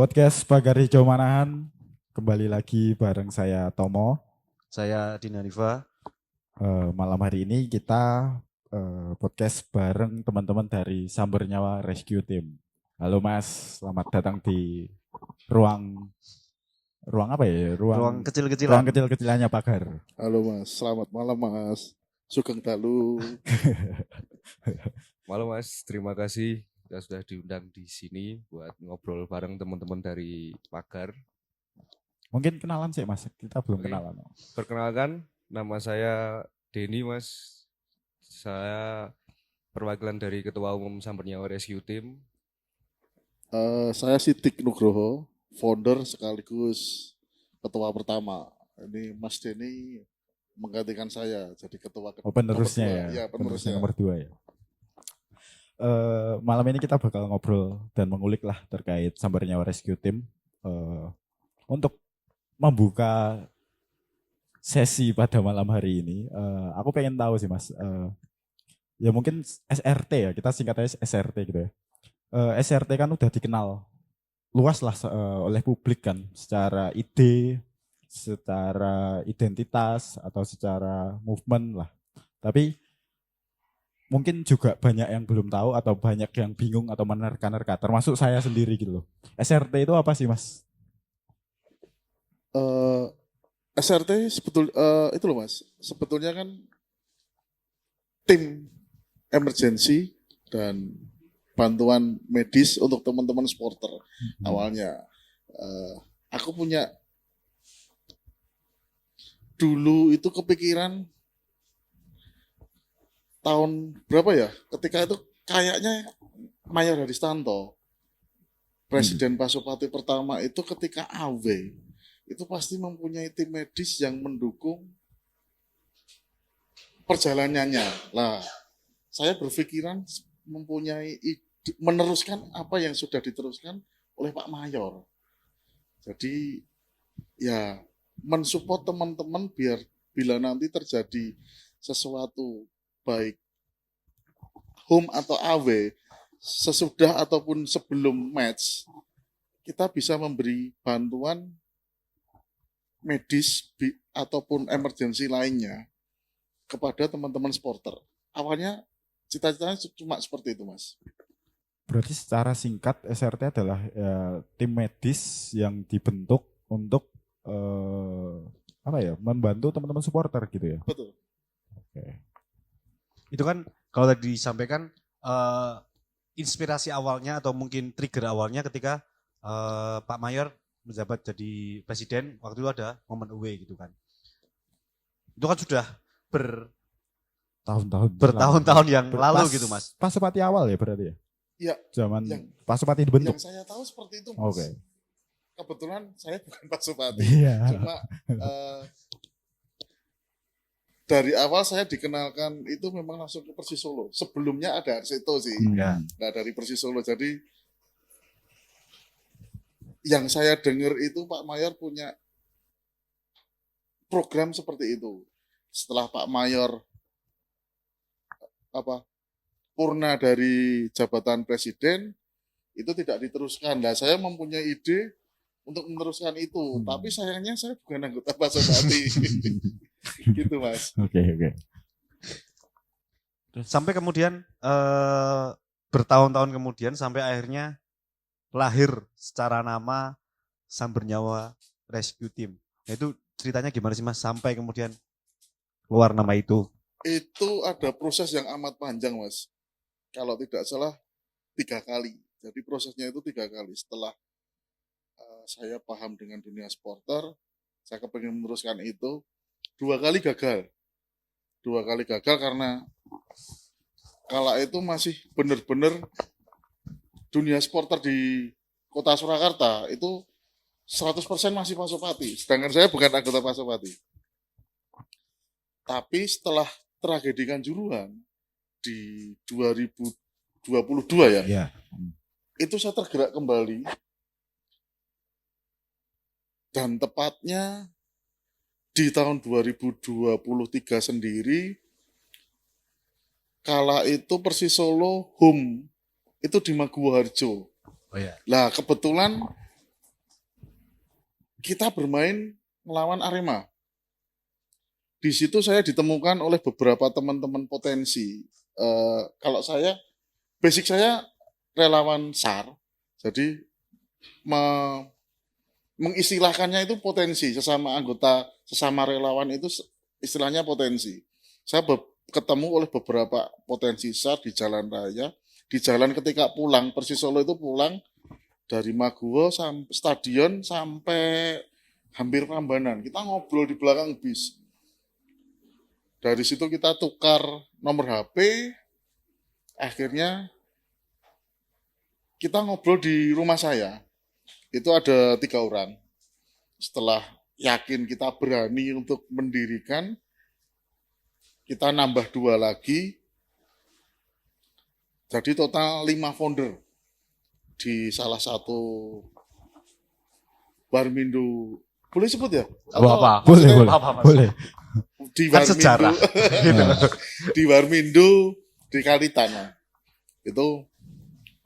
Podcast Pagar Hijau Manahan. Kembali lagi bareng saya Tomo. Saya Dina Riva. Malam hari ini kita podcast bareng teman-teman dari Samber Nyawa Rescue Team. Halo Mas, selamat datang di ruang apa ya? Ruang Ruang kecil-kecilan. kecil-kecilannya Pagar. Halo Mas, selamat malam Mas. Sugeng Dalu. Malam Mas, terima kasih kita sudah diundang di sini buat ngobrol bareng teman-teman dari Pagar. Mungkin kenalan sih Mas, kita belum Oke. kenalan. Perkenalkan, nama saya Denny Mas. Saya perwakilan dari Ketua Umum Samber Nyawa Rescue Team. Saya Sidik Nugroho, founder sekaligus ketua pertama. Ini Mas Denny menggantikan saya jadi ketua Oh, penerusnya nomor ya, dua. Ya, penerusnya. nomor 2 ya. Malam ini kita bakal ngobrol dan mengulik lah terkait Samber Nyawa Rescue Team. Untuk membuka sesi pada malam hari ini, aku pengen tahu sih Mas, ya mungkin SRT ya, kita singkatnya SRT gitu ya. SRT kan udah dikenal luas lah oleh publik kan, secara ide, secara identitas atau secara movement lah. Tapi mungkin juga banyak yang belum tahu atau banyak yang bingung atau menerka-nerka, termasuk saya sendiri gitu loh. SRT itu apa sih Mas? SRT itu loh Mas. Sebetulnya kan tim emergency dan bantuan medis untuk teman-teman supporter. Awalnya aku punya dulu itu kepikiran tahun berapa ya? Ketika itu kayaknya Mayor Hadistanto, Presiden Pasupati pertama itu ketika AW, itu pasti mempunyai tim medis yang mendukung perjalanannya. Lah, saya berpikiran mempunyai ide, meneruskan apa yang sudah diteruskan oleh Pak Mayor. Jadi ya mensupport teman-teman biar bila nanti terjadi sesuatu baik home atau AW sesudah ataupun sebelum match, kita bisa memberi bantuan medis ataupun emergensi lainnya kepada teman-teman supporter. Awalnya cita-citanya cuma seperti itu Mas. Berarti secara singkat SRT adalah tim medis yang dibentuk untuk apa ya, membantu teman-teman supporter gitu ya. Betul. Oke. Itu kan kalau tadi disampaikan inspirasi awalnya atau mungkin trigger awalnya ketika Pak Mayor menjabat jadi presiden, waktu itu ada momen away gitu kan. Itu kan sudah bertahun-tahun yang lalu gitu Mas. Pasupati awal ya berarti ya? Ya. Zaman yang, Pasupati dibentuk. Yang saya tahu seperti itu Mas. Oke. Kebetulan saya bukan Pasupati. Iya. Cuma dari awal saya dikenalkan itu memang langsung ke Persis Solo. Sebelumnya ada Arseto sih. Ya. Nah, dari Persis Solo. Jadi yang saya dengar itu Pak Mayor punya program seperti itu. Setelah Pak Mayor purna dari jabatan presiden, itu tidak diteruskan. Nah, saya mempunyai ide untuk meneruskan itu. Tapi sayangnya saya bukan anggota Pasupati. Gitu Mas. Oke. Sampai kemudian bertahun-tahun kemudian sampai akhirnya lahir secara nama Samber Nyawa Rescue Team. Nah, itu ceritanya gimana sih Mas sampai kemudian keluar nama itu? Itu ada proses yang amat panjang Mas. Kalau tidak salah 3 kali. Jadi prosesnya itu 3 kali. Setelah saya paham dengan dunia supporter, saya kepengen meneruskan itu. 2 kali gagal. 2 kali gagal karena kala itu masih benar-benar dunia supporter di kota Surakarta itu 100% masih Pasupati. Sedangkan saya bukan anggota Pasupati. Tapi setelah tragedi Kanjuruhan di 2022 ya, itu saya tergerak kembali. Dan tepatnya di tahun 2023 sendiri, kala itu Persis Solo home itu di Maguwoharjo. Oh ya. Lah kebetulan kita bermain melawan Arema. Di situ saya ditemukan oleh beberapa teman-teman potensi. Kalau saya, basic saya relawan SAR, jadi mengistilahkannya itu potensi, sesama anggota, sesama relawan itu istilahnya potensi. Saya ketemu oleh beberapa potensi SAR di jalan raya, di jalan ketika pulang, Persis Solo itu pulang dari Maguwo sampai stadion sampai hampir Prambanan. Kita ngobrol di belakang bis. Dari situ kita tukar nomor HP, akhirnya kita ngobrol di rumah saya. Itu ada 3 orang. Setelah yakin kita berani untuk mendirikan, kita nambah 2 lagi. Jadi total 5 founder di salah satu Warmindo. Boleh sebut ya? Apa-apa. Boleh, maksudnya boleh. Boleh. Di Kan Warmindo, sejarah. di Warmindo di Kalitana. Itu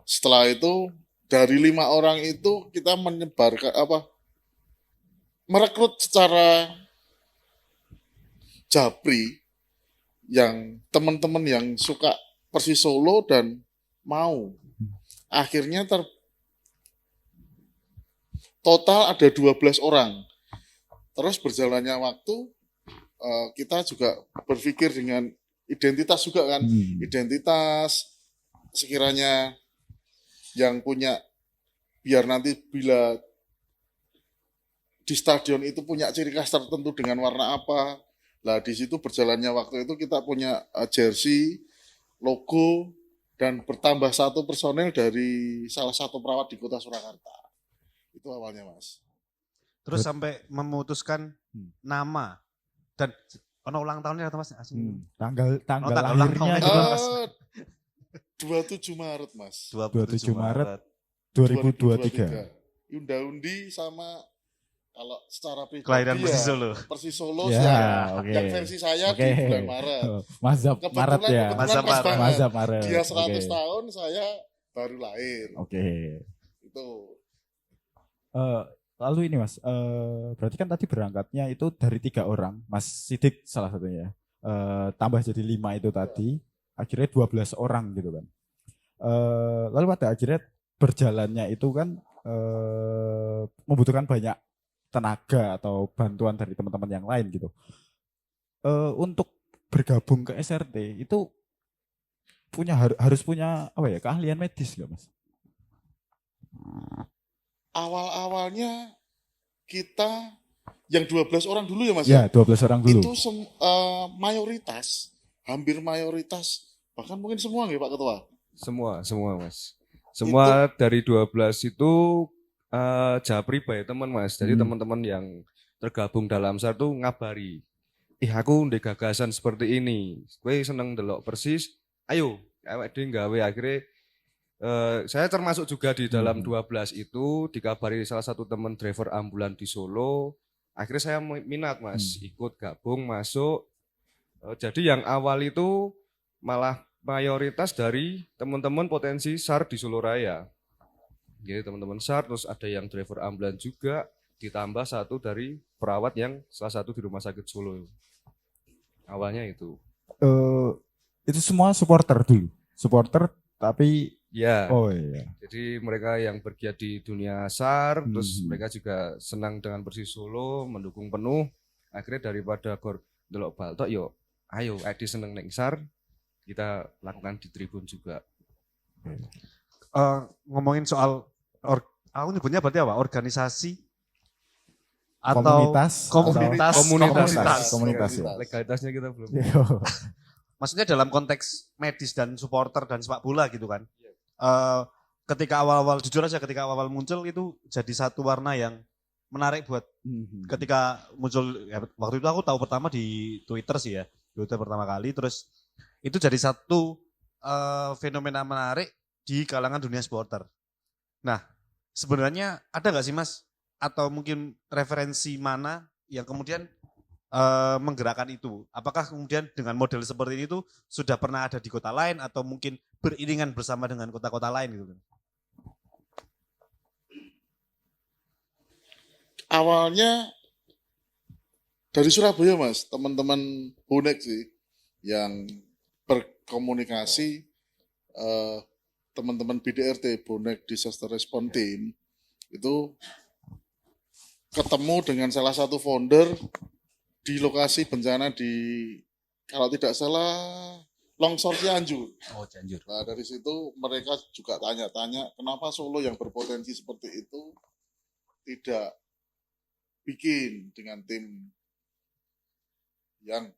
setelah itu dari 5 orang itu kita menyebarkan merekrut secara japri yang teman-teman yang suka Persis Solo dan mau. Akhirnya total ada 12 orang. Terus berjalannya waktu kita juga berpikir dengan identitas juga kan. Identitas sekiranya yang punya, biar nanti bila di stadion itu punya ciri khas tertentu dengan warna apa. Nah di situ berjalannya waktu itu kita punya jersey, logo, dan bertambah 1 personel dari salah satu perawat di kota Surakarta. Itu awalnya Mas. Terus sampai memutuskan nama dan ulang tahunnya atau Mas? Tanggal tanggal lahirnya ulang tahunnya itu juga, kan Mas. 27 Maret Mas. 27 Maret 2023. Undi sama kalau secara pribadi Kelahiran ya, Persis Solo. Persis Solo Ya, ya, oke. yang versi saya Oke. di bulan Maret. Mazhab Maret ya. Kebetulan Mazhab pas Maret. banget. Mazhab Maret. Dia 100 Oke. tahun, saya baru lahir. Oke. Itu. Lalu ini Mas, berarti kan tadi berangkatnya itu dari 3 orang, Mas Sidik salah satunya. Tambah jadi 5 itu tadi, akhirnya 12 orang gitu kan. Lalu pada akhirnya berjalannya itu kan membutuhkan banyak tenaga atau bantuan dari teman-teman yang lain gitu. Untuk bergabung ke SRT itu harus punya apa ya, keahlian medis nggak Mas? Awal-awalnya kita yang 12 orang dulu ya Mas Ya, 12 orang dulu. Itu mayoritas, hampir mayoritas, bahkan mungkin semua nggak Pak Ketua? Semua Mas. Semua dari 12 itu japri by teman Mas. Jadi teman-teman yang tergabung dalam SAR tuh ngabari. Aku ndek gagasan seperti ini. Kowe seneng delok Persis, ayo awake dhewe gawe. Akhirnya saya termasuk juga di dalam 12 itu, dikabari salah satu teman driver ambulan di Solo. Akhirnya saya minat Mas, ikut gabung masuk. Jadi yang awal itu malah mayoritas dari teman-teman potensi SAR di Solo Raya. Jadi teman-teman SAR, terus ada yang driver ambulan juga, ditambah 1 dari perawat yang salah satu di Rumah Sakit Solo. Awalnya itu. Itu semua supporter dulu. Supporter tapi Ya. oh iya. Jadi mereka yang bergiat di dunia SAR, terus mereka juga senang dengan Persis Solo, mendukung penuh. Akhirnya daripada gor delok baltok, yo ayo Edi seneng neng SAR, kita lakukan di tribun juga. Ngomongin soal aku nyebutnya berarti apa? Organisasi atau komunitas ya. Legalitasnya kita belum. Maksudnya dalam konteks medis dan supporter dan sepak bola gitu kan. Ketika awal-awal, jujur aja ketika awal muncul itu jadi satu warna yang menarik buat ketika muncul, ya, waktu itu aku tahu pertama di Twitter sih ya, Twitter pertama kali, terus itu jadi satu fenomena menarik di kalangan dunia supporter. Nah, sebenarnya ada nggak sih Mas, atau mungkin referensi mana yang kemudian menggerakkan itu? Apakah kemudian dengan model seperti itu sudah pernah ada di kota lain atau mungkin beriringan bersama dengan kota-kota lain gitu? awalnya dari Surabaya Mas, teman-teman bonek sih yang berkomunikasi, eh, teman-teman BDRT, Bonek Disaster Response Team, itu ketemu dengan salah satu founder di lokasi bencana di, kalau tidak salah, longsor Cianjur. Oh, Cianjur. Nah, dari situ mereka juga tanya-tanya kenapa Solo yang berpotensi seperti itu tidak bikin dengan tim yang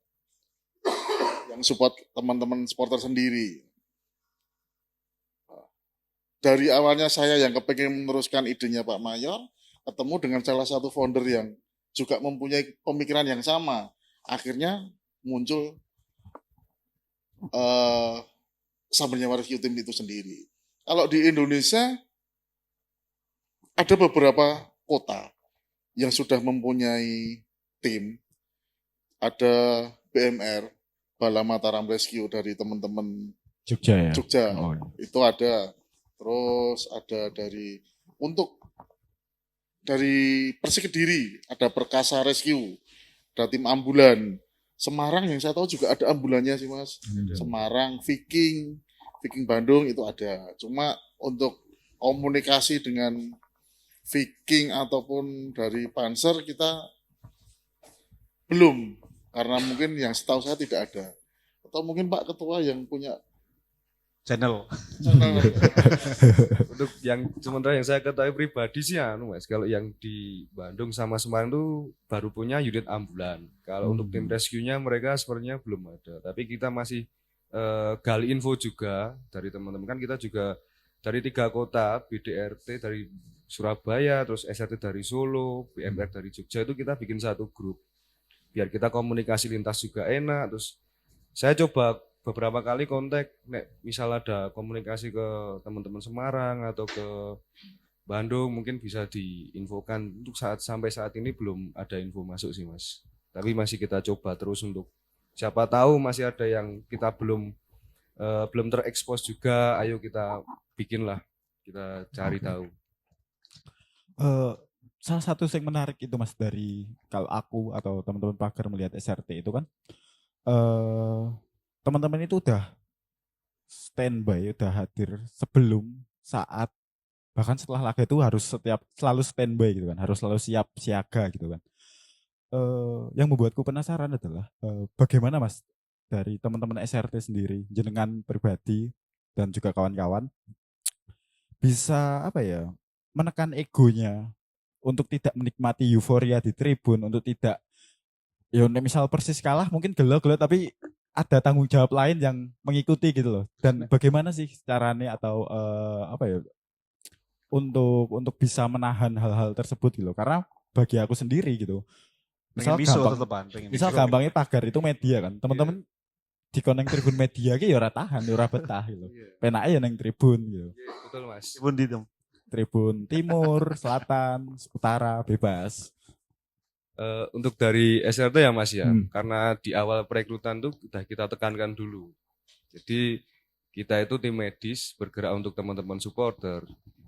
support teman-teman supporter sendiri. Dari awalnya saya yang kepengen meneruskan idenya Pak Mayor, ketemu dengan salah satu founder yang juga mempunyai pemikiran yang sama. Akhirnya muncul Sumber Nyawa Rescue Team itu sendiri. Kalau di Indonesia, ada beberapa kota yang sudah mempunyai tim. Ada BMR, Bala Mataram Rescue dari teman-teman Jogja ya. Jogja. Oh. Itu ada. Terus ada dari Persik Kediri, ada Perkasa Rescue, ada tim ambulan. Semarang yang saya tahu juga ada ambulannya sih Mas. Semarang, Viking Bandung itu ada. Cuma untuk komunikasi dengan Viking ataupun dari Panzer kita belum. Karena mungkin yang setahu saya tidak ada. Atau mungkin Pak Ketua yang punya Channel. Untuk yang sementara yang saya ketahui pribadi sih Mas, kalau yang di Bandung sama Semarang itu baru punya unit ambulan. Kalau untuk tim rescue-nya mereka sepertinya belum ada. Tapi kita masih gali info juga dari teman-teman, kan kita juga dari 3 kota, BDRT dari Surabaya, terus SRT dari Solo, BMR dari Jogja, itu kita bikin satu grup. Biar kita komunikasi lintas juga enak. Terus saya coba beberapa kali kontak, misal ada komunikasi ke teman-teman Semarang atau ke Bandung, mungkin bisa diinfokan. Untuk sampai saat ini belum ada info masuk sih Mas. Tapi masih kita coba terus, untuk siapa tahu masih ada yang kita belum terekspos juga. Ayo kita bikin lah, kita cari tahu. Salah satu yang menarik itu Mas, dari kalau aku atau teman-teman pagar melihat SRT itu kan, teman-teman itu udah standby, udah hadir sebelum, saat, bahkan setelah laga itu harus selalu standby gitu kan, harus selalu siap siaga gitu kan. Yang membuatku penasaran adalah bagaimana Mas dari teman-teman SRT sendiri, jenengan pribadi dan juga kawan-kawan bisa menekan egonya untuk tidak menikmati euforia di tribun, untuk tidak, ya misal Persis kalah mungkin gelo-gelo, tapi ada tanggung jawab lain yang mengikuti gitu loh. Dan bagaimana sih caranya atau untuk bisa menahan hal-hal tersebut gitu loh. Karena bagi aku sendiri gitu, misal gampangnya pagar itu media kan, teman-teman di koneng tribun media ki ya ora tahan, ya ora betah gitu. Penake ya nang tribun gitu. Betul Mas. Tribun timur, selatan, utara, bebas. Untuk dari SRT ya Mas ya, karena di awal perekrutan tuh udah kita tekankan dulu. Jadi kita itu tim medis bergerak untuk teman-teman supporter.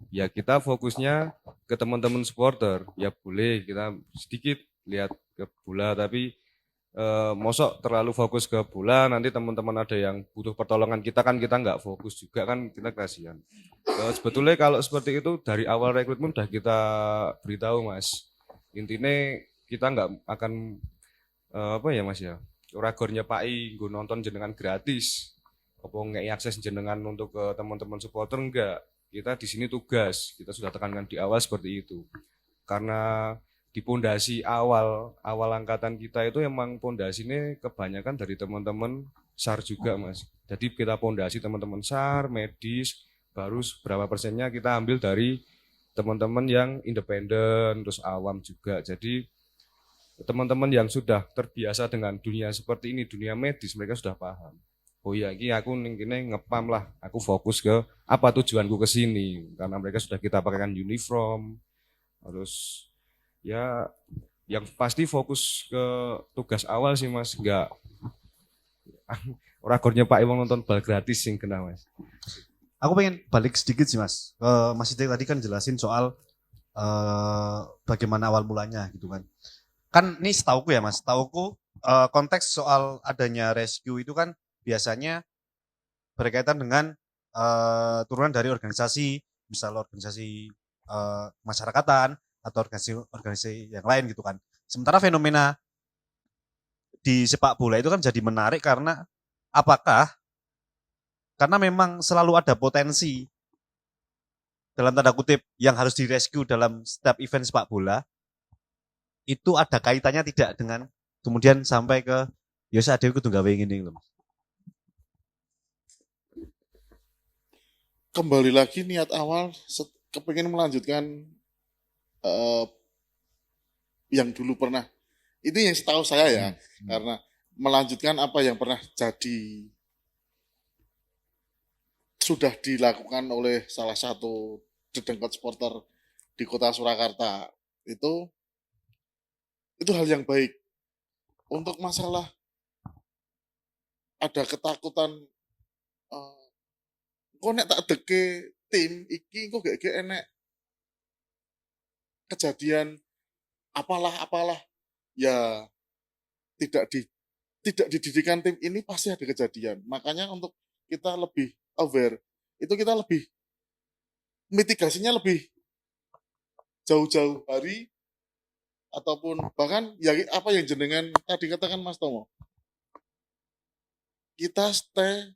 Ya kita fokusnya ke teman-teman supporter. Ya boleh kita sedikit lihat ke bola, tapi mosok terlalu fokus ke bola, nanti teman-teman ada yang butuh pertolongan kita nggak fokus juga kan, kita kasihan. Sebetulnya kalau seperti itu dari awal rekrutmen udah kita beritahu Mas. Intinya kita nggak akan Mas ya, ragornya Pai gue nonton jenengan gratis, apa nggak akses jenengan untuk ke teman-teman supporter, enggak. Kita di sini tugas, kita sudah tekankan di awal seperti itu. Karena di pondasi awal angkatan kita itu emang pondasinya kebanyakan dari teman-teman SAR juga Mas. Jadi kita pondasi teman-teman SAR, medis, baru berapa persennya kita ambil dari teman-teman yang independen, terus awam juga. Jadi teman-teman yang sudah terbiasa dengan dunia seperti ini, dunia medis, mereka sudah paham. Oh iya, ini aku ini ngepam lah, aku fokus ke apa tujuanku ke sini. Karena mereka sudah kita pakaikan uniform, terus ya yang pasti fokus ke tugas awal sih Mas, enggak orangnya Pak Iwang nonton bal gratis sing kena Mas. Aku pengen balik sedikit sih Mas. Mas Ide tadi kan jelasin soal bagaimana awal mulanya gitu kan. Kan ini setauku ya Mas, setauku konteks soal adanya rescue itu kan biasanya berkaitan dengan turunan dari organisasi, misal organisasi masyarakatan atau organisasi yang lain gitu kan. Sementara fenomena di sepak bola itu kan jadi menarik karena apakah karena memang selalu ada potensi dalam tanda kutip yang harus direscue dalam setiap event sepak bola itu ada kaitannya tidak dengan kemudian sampai ke ya sadhe kudu gawe ngene lho. Kembali lagi niat awal kepengen melanjutkan eh, yang dulu pernah. Itu yang setahu saya ya, karena melanjutkan apa yang pernah jadi sudah dilakukan oleh salah satu dedengkot supporter di kota Surakarta. Itu hal yang baik. Untuk masalah ada ketakutan kok nek tak deke tim iki kok gak enek kejadian apalah ya tidak dididikan tim ini pasti ada kejadian. Makanya untuk kita lebih aware, itu kita lebih mitigasinya lebih jauh-jauh hari ataupun bahkan ya apa yang jenengan tadi katakan Mas Tomo. Kita stay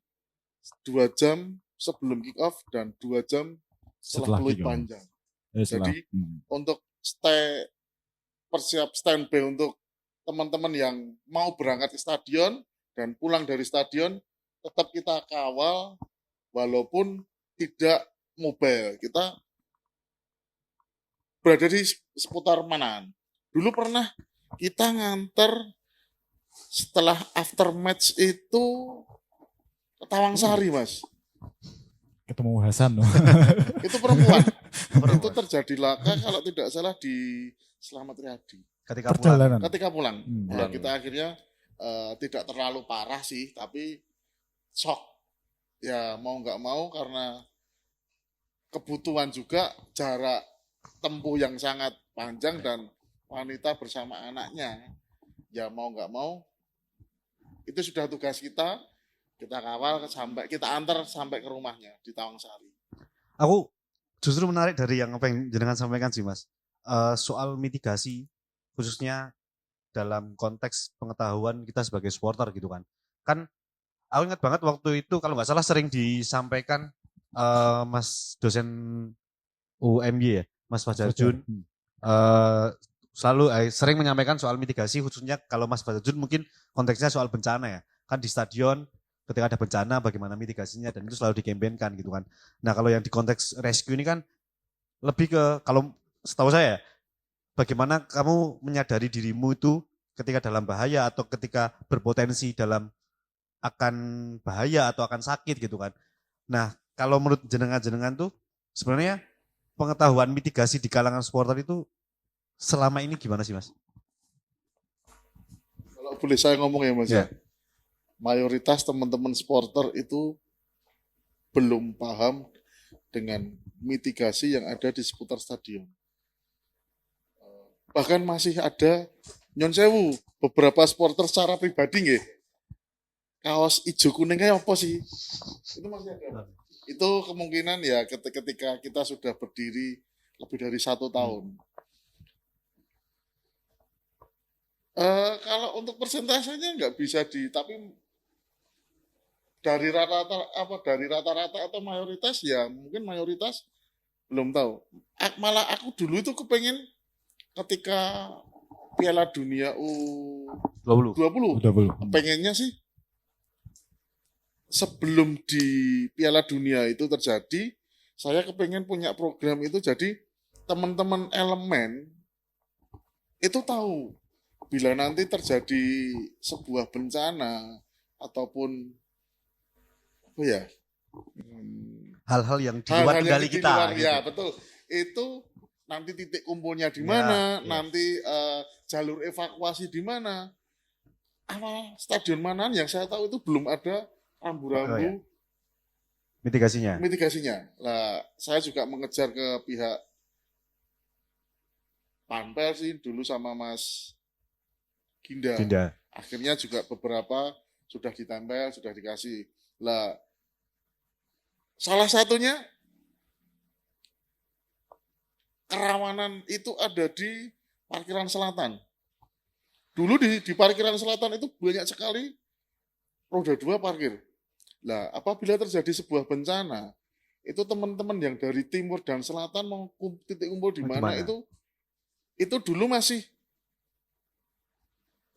2 jam sebelum kick off dan 2 jam setelah peluit kick off. panjang. Setelah, Jadi untuk stay persiap standby untuk teman-teman yang mau berangkat ke stadion dan pulang dari stadion tetap kita kawal walaupun tidak mobile. Kita berada di seputar Manaan. Dulu pernah kita nganter setelah after match itu ke Tawangsari, Mas. ketemu Hasan loh. Itu perempuan. Itu terjadi laka kalau tidak salah di Slamet Riyadi. Ketika pulang. Perjalanan. Ketika pulang. Ya, Pulang. kita akhirnya tidak terlalu parah sih, tapi shock. Ya mau nggak mau karena kebutuhan juga jarak tempuh yang sangat panjang dan wanita bersama anaknya. Ya mau nggak mau itu sudah tugas kita kawal sampai kita antar sampai ke rumahnya di Tawangsari. Aku justru menarik dari yang apa yang jenengan sampaikan sih Mas. Soal mitigasi khususnya dalam konteks pengetahuan kita sebagai supporter gitu kan. Kan aku ingat banget waktu itu kalau nggak salah sering disampaikan Mas dosen UMY ya, Mas Fajarjun. Selalu sering menyampaikan soal mitigasi khususnya kalau Mas Fajarjun mungkin konteksnya soal bencana ya. Kan di stadion ketika ada bencana bagaimana mitigasinya dan itu selalu dikampanyekan gitu kan. Nah kalau yang di konteks rescue ini kan lebih ke kalau setahu saya bagaimana kamu menyadari dirimu itu ketika dalam bahaya atau ketika berpotensi dalam akan bahaya atau akan sakit gitu kan. Nah kalau menurut jenengan-jenengan tuh sebenarnya pengetahuan mitigasi di kalangan supporter itu selama ini gimana sih Mas? Kalau boleh saya ngomong ya Mas ya. Ya. Mayoritas teman-teman supporter itu belum paham dengan mitigasi yang ada di seputar stadion. Bahkan masih ada nyon sewu beberapa supporter secara pribadi nggih. Kaos ijo kuning kayak apa sih? Itu masih ada. Itu kemungkinan ya ketika kita sudah berdiri lebih dari 1 tahun. Kalau untuk persentasenya nggak bisa tapi dari rata-rata atau mayoritas ya mungkin mayoritas belum tahu. Malah aku dulu itu kepengen ketika Piala Dunia U20 pengennya sih sebelum di Piala Dunia itu terjadi saya kepengen punya program itu jadi teman-teman elemen itu tahu bila nanti terjadi sebuah bencana ataupun apa ya hal-hal yang di luar kendali kita. Gitu. Ya betul. Itu nanti titik kumpulnya di mana, nanti jalur evakuasi di mana. Awal stadion Manaan yang saya tahu itu belum ada rambu-rambu mitigasinya. Lah, saya juga mengejar ke pihak Panpel sih dulu sama Mas Ginda. Dinda. Akhirnya juga beberapa sudah ditempel, sudah dikasih. Lah, salah satunya kerawanan itu ada di parkiran selatan. Dulu di parkiran selatan itu banyak sekali roda 2 parkir. Lah, apabila terjadi sebuah bencana, itu teman-teman yang dari timur dan selatan mau titik kumpul di Di mana mana? itu dulu masih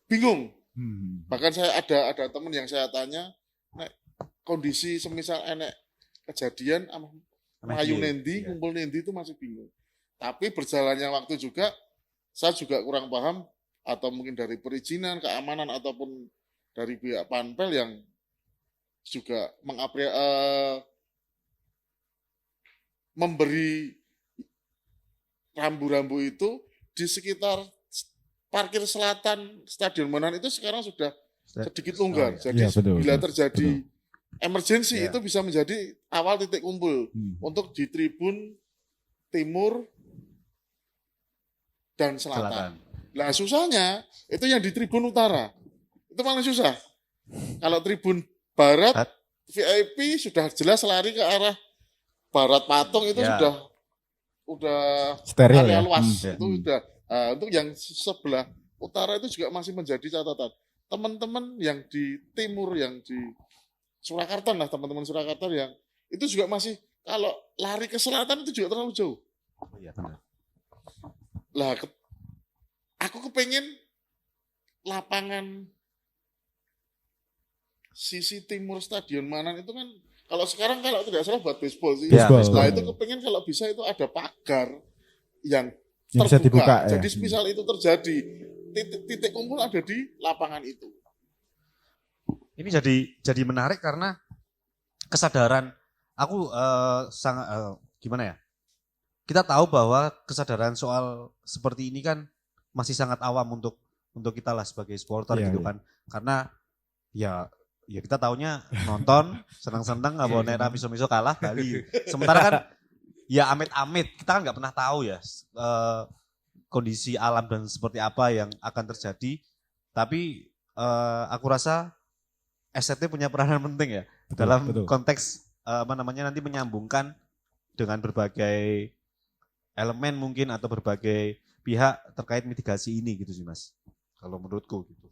bingung. Bahkan saya ada teman yang saya tanya, nek kondisi semisal enek kejadian Melayu Nendi, Iya. kumpul Nendi itu masih bingung. Tapi berjalannya waktu juga, saya juga kurang paham, atau mungkin dari perizinan, keamanan, ataupun dari pihak Panpel yang juga memberi rambu-rambu itu di sekitar parkir selatan Stadion Manan itu sekarang sudah sedikit longgar. Oh, iya. Jadi Iya, betul, bila betul, terjadi emergensi Iya. itu bisa menjadi awal titik kumpul untuk di tribun timur dan selatan. Lah susahnya itu yang di tribun utara. Itu paling susah. Kalau tribun barat VIP sudah jelas lari ke arah barat patung itu Ya. udah Steril area ya. luas Ya. itu udah. Untuk yang sebelah utara itu juga masih menjadi catatan. Teman-teman yang di timur, yang di Surakarta lah, teman-teman Surakarta yang itu juga masih kalau lari ke selatan itu juga terlalu jauh. Oh iya benar. Lah aku kepengen lapangan sisi timur Stadion Manan itu kan kalau sekarang kalau tidak salah buat baseball sih. Ya, Baseball. Nah itu kepengen kalau bisa itu ada pagar yang Yang bisa dibuka ya. Jadi misal itu terjadi titik kumpul ada di lapangan itu. Ini jadi menarik karena kesadaran aku sangat gimana ya? Kita tahu bahwa kesadaran soal seperti ini kan masih sangat awam untuk kita lah sebagai supporter Iya, gitu iya. kan. Karena ya kita taunya nonton, senang-senang nggak boleh miso-miso kalah Bali. Sementara kan ya amit-amit kita kan nggak pernah tahu ya kondisi alam dan seperti apa yang akan terjadi. Tapi aku rasa SRT punya peranan penting ya Betul, dalam betul. konteks nanti menyambungkan dengan berbagai elemen mungkin atau berbagai pihak terkait mitigasi ini gitu sih Mas. Kalau menurutku gitu.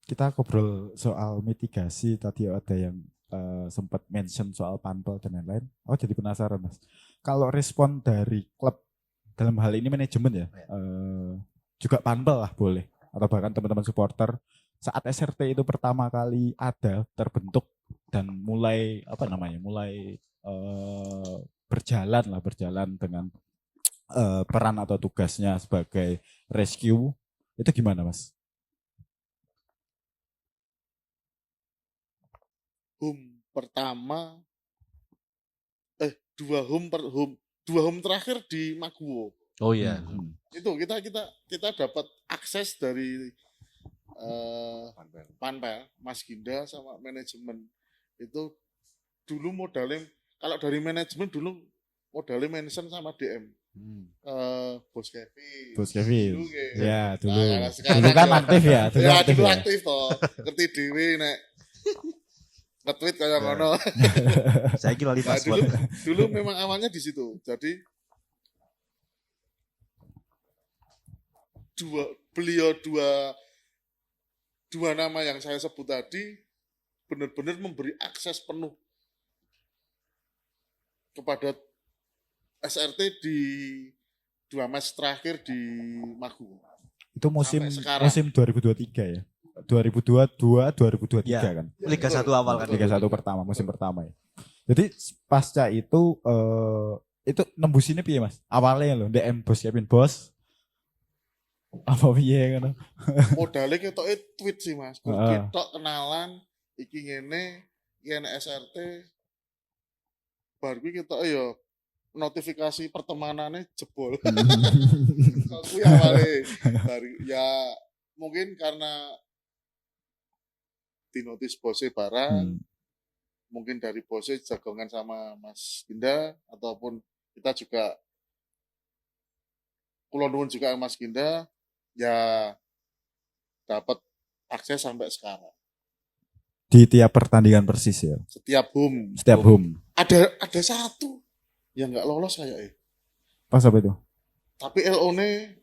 Kita ngobrol soal mitigasi, tadi ada yang sempat mention soal Panpel dan lain-lain. Oh jadi penasaran Mas. Kalau respon dari klub dalam hal ini manajemen ya, juga Panpel lah boleh, atau bahkan teman-teman supporter saat SRT itu pertama kali ada terbentuk dan mulai mulai berjalan dengan peran atau tugasnya sebagai rescue, itu gimana Mas? Home pertama dua home terakhir di Maguwo. Oh iya. Itu kita dapat akses dari Panpel, Mas Ginda sama manajemen. Itu dulu modalnya kalau dari manajemen dulu modalnya mention sama DM. Bos Kevin. Bos Kevin. Dulu, Ya, dulu. Nah, sekarang Dulu kan ya. aktif ya, dulu Ya, aktif dulu ya. aktif toh. Ngerti dhewe nek nge-tweet kayak ngono. Saya kira lali Nah, password. dulu memang awalnya di situ. Jadi dua nama yang saya sebut tadi benar-benar memberi akses penuh kepada SRT di 2 match terakhir di Magu. Itu musim Sampai sekarang. musim 2023 ya. 2022 2023 Ya. kan. Liga 1 awal kan. Liga 1 pertama, musim pertama ya. Jadi pasca itu nembusinnya piye Mas? Awalnya loh DM Bos Kevin bos. Apa piye ngono? Modalnya ketoke tweet sih Mas. Heeh. Ketok kenalan iki ngene, iki enek SRT. Bar kuwi ketoke ya notifikasi pertemanannya jebol. Kuwi awale ya mungkin karena dinotis bosnya barang, mungkin dari bosnya jagongan sama Mas Ginda, ataupun kita juga kula nuwun juga Mas Ginda ya dapat akses sampai sekarang. Di tiap pertandingan Persis ya. Setiap home Setiap home. ada satu yang nggak lolos kayaknya. Pas apa itu? Tapi LO-nya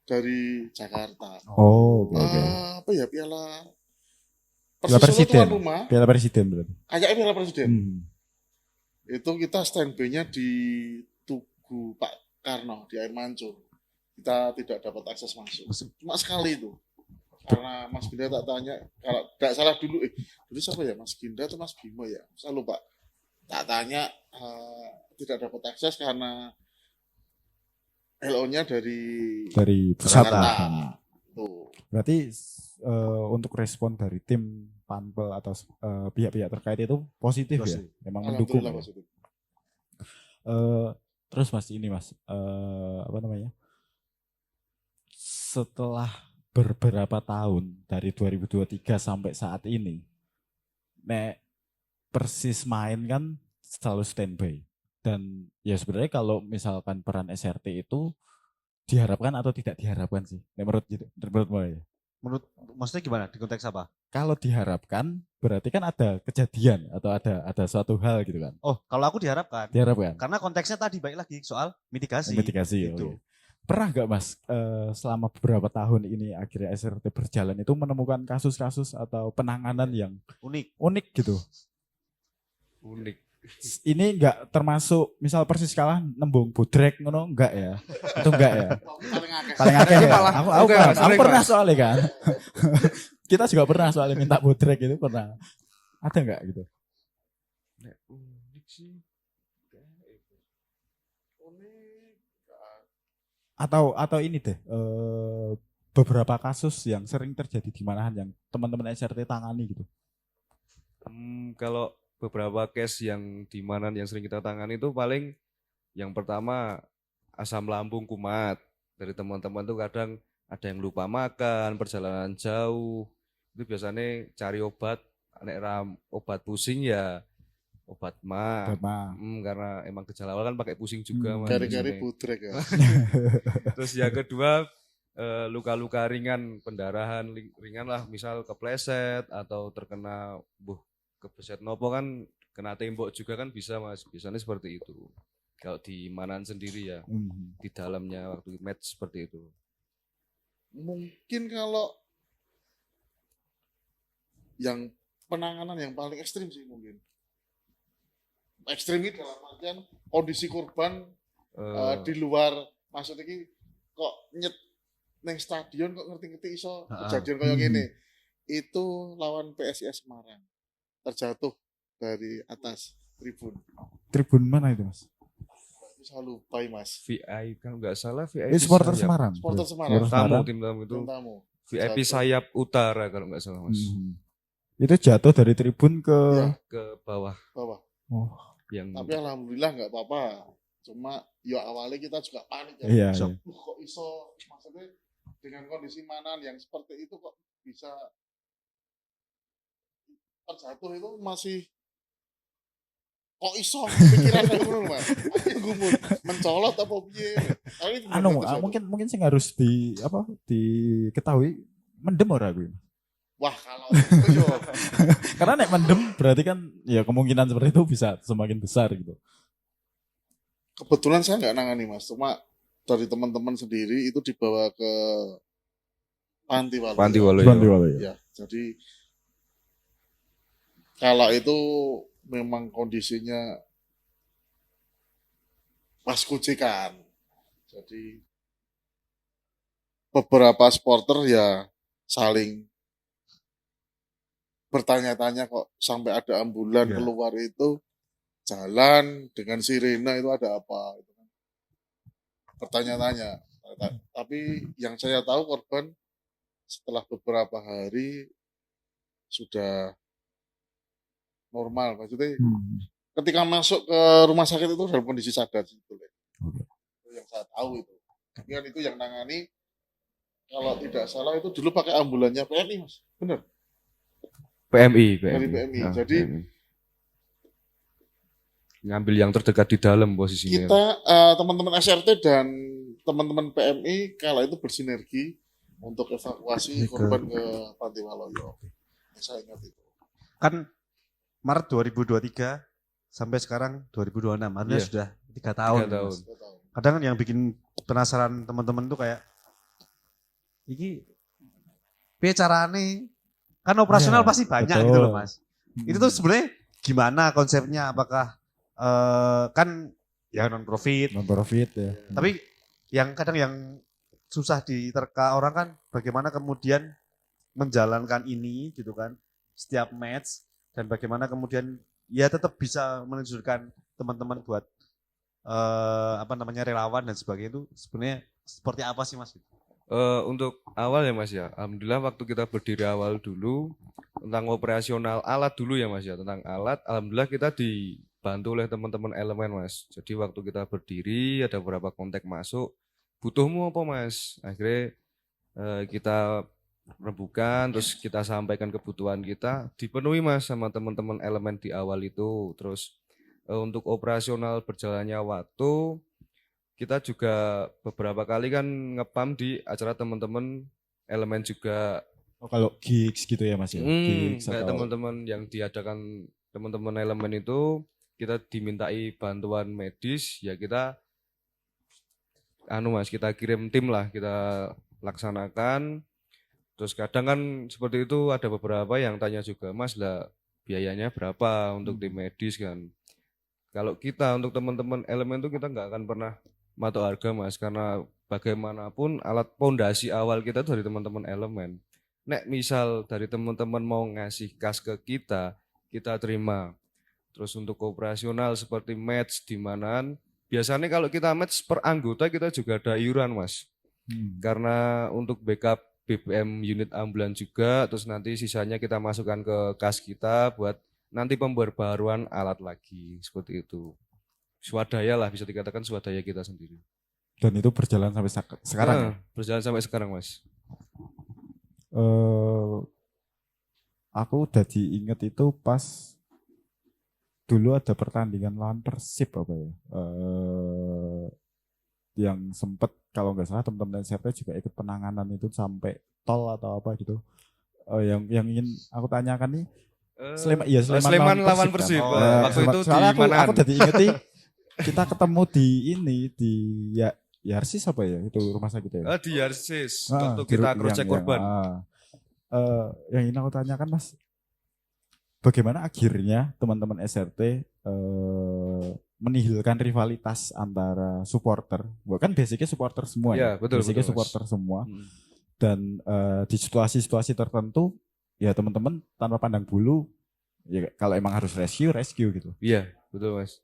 dari Jakarta. Oh, oke oke. Apa ya Piala Piala Persis Solo Presiden. tuan rumah. Piala Presiden berarti. Kayaknya Piala Presiden. Hmm. Itu kita standby-nya di Tugu Pak Karno di Air Mancur. Kita tidak dapat akses masuk. Cuma sekali itu. Karena Mas Ginda tak tanya, kalau tidak salah dulu, dulu siapa ya Mas Ginda atau Mas Bimo ya? Saya lupa. Tak tanya, tidak dapat akses karena LO-nya dari pusat. Jakarta. Tuh. Berarti untuk respon dari tim Panpel atau pihak-pihak terkait itu positif ya, memang mendukung. Alhamdulillah Ya. positif. Terus Mas ini Mas, apa namanya? Setelah beberapa tahun dari 2023 sampai saat ini, nek Persis main kan selalu standby. Dan ya sebenarnya kalau misalkan peran SRT itu diharapkan atau tidak diharapkan sih? Menurut ya. Menurut maksudnya gimana? Di konteks apa? Kalau diharapkan berarti kan ada kejadian atau ada suatu hal gitu kan. Oh, kalau aku diharapkan. Diharapkan. Karena konteksnya tadi baik lagi soal mitigasi. Mitigasi. Gitu. Oke. Pernah nggak Mas selama beberapa tahun ini akhirnya SRT berjalan itu menemukan kasus-kasus atau penanganan yang unik gitu? Unik. Ini nggak termasuk misal Persis kalah nembung bodrek ngono enggak ya? Itu enggak ya? Paling akeh ya. Aku pernah soalnya kan. Kita juga pernah soalnya minta bodrek itu pernah. Ada enggak gitu? Unik sih. Atau ini deh beberapa kasus yang sering terjadi di manahan yang teman-teman SRT tangani gitu. Kalau beberapa case yang di mana yang sering kita tangani itu paling yang pertama asam lambung kumat dari teman-teman tuh kadang ada yang lupa makan, perjalanan jauh, itu biasanya cari obat, obat pusing ya obat mah. Karena emang gejala awal kan pakai pusing juga. Kari-kari budrek ya. Terus yang kedua luka-luka ringan, pendarahan ringan lah, misal kepleset atau terkena kebeset nopo kan, kena tembok juga kan bisa Mas, biasanya seperti itu. Kalau di Manan sendiri ya, di dalamnya waktu match seperti itu. Mungkin kalau yang penanganan yang paling ekstrim sih mungkin. Ekstrim itu dalam artian kondisi korban di luar, maksudnya ini kok nyet neng stadion kok ngerti-ngerti iso kejadian kayak gini. Itu lawan PSIS Semarang. Terjatuh dari atas tribun. Tribun mana itu Mas? Saya lupa Mas. VI kan nggak salah VI. Supporter Semarang. Supporter Semarang. Tim tamu itu. Tamu. VIP sayap utara kalau nggak salah Mas. Itu jatuh dari tribun ke bawah. Oh. Tapi alhamdulillah nggak apa-apa. Cuma ya awalnya kita juga panik ya. Iya. Kok iso, maksudnya dengan kondisi Manan yang seperti itu kok bisa terjatuh itu masih kok iso pikiran saya ngono Mas. Gumun mencolot apa piye. Mungkin sing harus diketahui mendem ora kuwi. Wah, kalau itu yo. Karena nek mendem berarti kan ya kemungkinan seperti itu bisa semakin besar gitu. Kebetulan saya nggak nangani Mas, cuma dari teman-teman sendiri itu dibawa ke Panti Waluyo. Ya, jadi kalau itu memang kondisinya pas kucikan. Jadi beberapa supporter ya saling bertanya-tanya kok sampai ada ambulan keluar itu jalan dengan sirena itu ada apa itu kan. Bertanya-tanya. Tapi yang saya tahu korban setelah beberapa hari sudah normal, maksudnya ketika masuk ke rumah sakit itu dalam kondisi sadar sebetulnya. Itu yang saya tahu itu. Tapi kan itu yang nangani kalau tidak salah itu dulu pakai ambulannya PMI Mas, benar? PMI. Dari PMI. Jadi PMI. Ngambil yang terdekat di dalam posisinya. Kita teman-teman SRT dan teman-teman PMI kala itu bersinergi untuk evakuasi korban ke Panti Waloyo. Saya ingat itu. Kan Maret 2023 sampai sekarang 2026, artinya Iya. sudah 3 tahun. 3 tahun. Mas. Kadang kan yang bikin penasaran teman-teman tuh kayak, iki piye carane? Kan operasional Iya, pasti banyak betul. gitu loh Mas. Itu tuh sebenarnya gimana konsepnya? Apakah kan ya non profit, non-profit ya. tapi yang kadang yang susah diterka orang kan bagaimana kemudian menjalankan ini gitu kan setiap match, dan bagaimana kemudian ya tetap bisa menunjukkan teman-teman buat relawan dan sebagainya itu sebenarnya seperti apa sih Mas? Untuk awal ya Mas ya, alhamdulillah waktu kita berdiri awal dulu tentang operasional alat dulu ya Mas ya, tentang alat, alhamdulillah kita dibantu oleh teman-teman elemen Mas. Jadi waktu kita berdiri ada beberapa kontak masuk, butuhmu apa Mas? Akhirnya kita rembukan, terus kita sampaikan kebutuhan kita, dipenuhi Mas sama teman-teman elemen di awal itu. Terus untuk operasional berjalannya waktu, kita juga beberapa kali kan ngepam di acara teman-teman elemen juga. Oh, kalau gigs gitu ya Mas ya. Gigs Kayak atau teman-teman yang diadakan teman-teman elemen itu kita dimintai bantuan medis, ya kita Mas, kita kirim tim lah, kita laksanakan. Terus kadang kan seperti itu ada beberapa yang tanya juga, Mas lah biayanya berapa untuk tim medis kan. Kalau kita untuk teman-teman elemen itu kita nggak akan pernah matok harga Mas, karena bagaimanapun alat pondasi awal kita itu dari teman-teman elemen. Nek misal dari teman-teman mau ngasih kas ke kita terima. Terus untuk operasional seperti match di manaan, biasanya kalau kita match per anggota kita juga ada iuran Mas. Karena untuk backup BBM unit ambulan juga, terus nanti sisanya kita masukkan ke kas kita buat nanti pembaruan alat lagi, seperti itu. Swadaya lah, bisa dikatakan swadaya kita sendiri. dan itu berjalan sampai sekarang ya? Berjalan sampai sekarang Mas. Aku udah diinget itu pas dulu ada pertandingan lawan Persib apa ya, yang sempet kalau nggak salah teman-teman SMP juga ikut penanganan itu sampai tol atau apa gitu. Yang ingin aku tanyakan nih, Sleman lawan Persib Persib. kan? Waktu itu di soalnya manaan. aku udah diingeti kita ketemu di di Yarsis apa ya itu rumah sakit ya. Di Yarsis, Ah, waktu kita cross check korban. Yang ingin aku tanyakan Mas, bagaimana akhirnya teman-teman SRT menihilkan rivalitas antara supporter, bukan basicnya supporter semua Ya, betul, basicnya betul, Mas. supporter semua, dan di situasi-situasi tertentu ya teman-teman tanpa pandang bulu, ya kalau emang harus rescue gitu. Iya, betul Mas.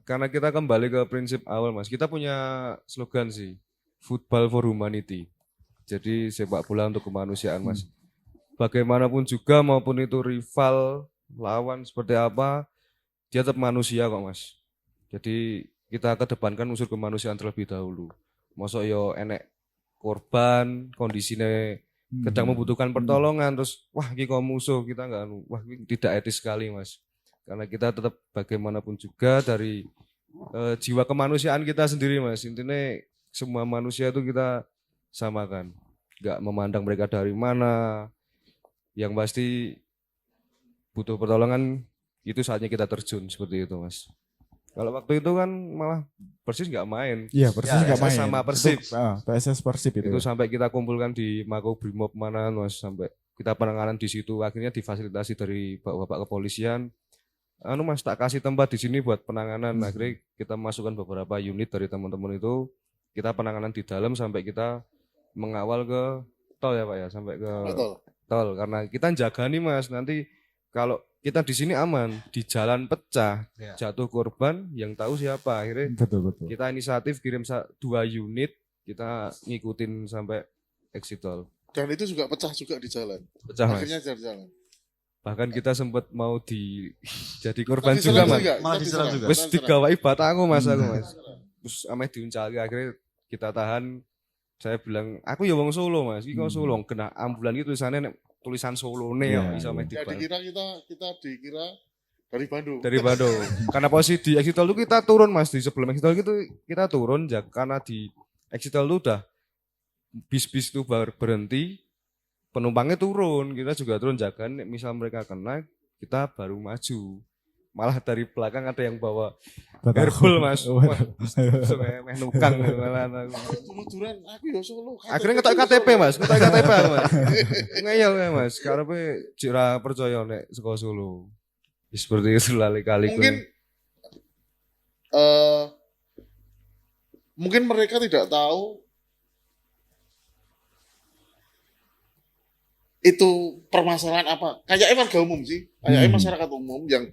Karena kita kembali ke prinsip awal Mas, kita punya slogan sih, Football for Humanity. Jadi sepak bola untuk kemanusiaan Mas. Bagaimanapun juga maupun itu rival, lawan seperti apa, dia tetap manusia kok Mas. Jadi kita kedepankan unsur kemanusiaan terlebih dahulu. Mosok yo enek korban, kondisinya sedang membutuhkan pertolongan, terus wah iki kok musuh, kita enggak, wah ini tidak etis sekali Mas. Karena kita tetap bagaimanapun juga dari jiwa kemanusiaan kita sendiri Mas. Intinya semua manusia itu kita samakan. Enggak memandang mereka dari mana. Yang pasti butuh pertolongan, itu saatnya kita terjun seperti itu Mas. Kalau waktu itu kan malah Persis nggak main. Iya, Persis nggak PSS main. sama Persib. PSS Persib itu. Itu sampai kita kumpulkan di Makobrimob mana Mas, sampai kita penanganan di situ, akhirnya difasilitasi dari bapak-bapak kepolisian. Mas tak kasih tempat di sini buat penanganan. Akhirnya kita masukkan beberapa unit dari teman-teman itu, kita penanganan di dalam sampai kita mengawal ke tol ya Pak ya, sampai ke tol. Karena kita jaga nih Mas, nanti kalau kita di sini aman, di jalan pecah, jatuh korban, yang tahu siapa. Akhirnya Betul. kita inisiatif kirim 2 unit, kita ngikutin sampai exit tol. Dan itu juga pecah juga di jalan. Pecah Mas. Akhirnya di jalan. Bahkan kita sempat mau jadi korban Tapi juga diserang Mas. Malah diserang juga. Wes digawai batangku Mas aku Mas. Terus ameh diuncalke, akhirnya kita tahan. Saya bilang, aku ya wong Solo Mas, iki kok Solo kena ambulan iki tulisannya tulisan Solo ne Iya, iso ameh Ya dibal. kita dikira Dari Bandung. Dari Bandung. Karena posisi di exit tol itu kita turun Mas, di sebelum exit tol itu kita turun ya, karena di exit tol itu udah bis-bis itu berhenti, penumpangnya turun, kita juga turun jaga. Misal mereka kena, kita baru maju. Malah dari belakang ada yang bawa herbal Mas. Wah, meh nukang malah. Dulu-duran aku ya Solo. Akhirnya ngetok KTP Mas, ngetok KTP Mas. Ngeyel ya Mas, karepe jira percaya nek saka Solo. Seperti itu kali-kali. Mungkin mereka tidak tahu itu permasalahan apa. Kayaknya warga umum sih, kayaknya masyarakat umum yang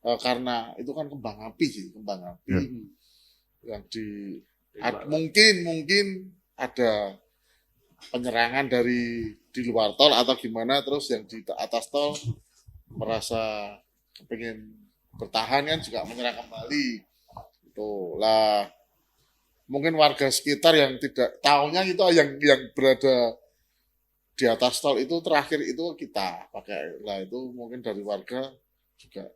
karena itu kan kembang api sih, kembang api yang mungkin ada penyerangan dari di luar tol atau gimana, terus yang di atas tol merasa pengen bertahan kan juga menyerang kembali. Itulah mungkin warga sekitar yang tidak tahunya itu yang berada di atas tol itu terakhir itu kita pakai lah, itu mungkin dari warga juga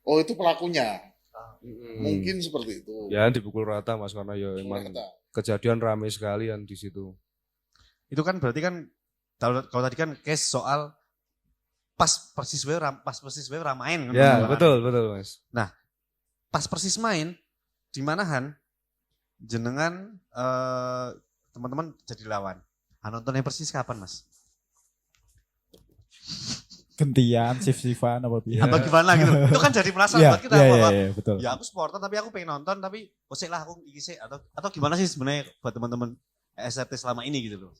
oh itu pelakunya. Mungkin seperti itu. Ya dipukul rata Mas, karena ya emang kejadian ramai sekali yang di situ. Itu kan berarti kan kalau tadi kan case soal pas persis wae main kan. Ya, betul Mas. Nah, pas persis main di manahan jenengan teman-teman jadi lawan. Nontonnya persis kapan Mas? Gantian, shift-shiftan apa piye. Atau gimana gitu. Itu kan jadi penasaran Iya, buat kita iya, bahwa iya, betul. ya aku supporter tapi aku pengen nonton tapi kok lah aku iki sih atau gimana sih sebenarnya buat teman-teman SRT selama ini gitu loh.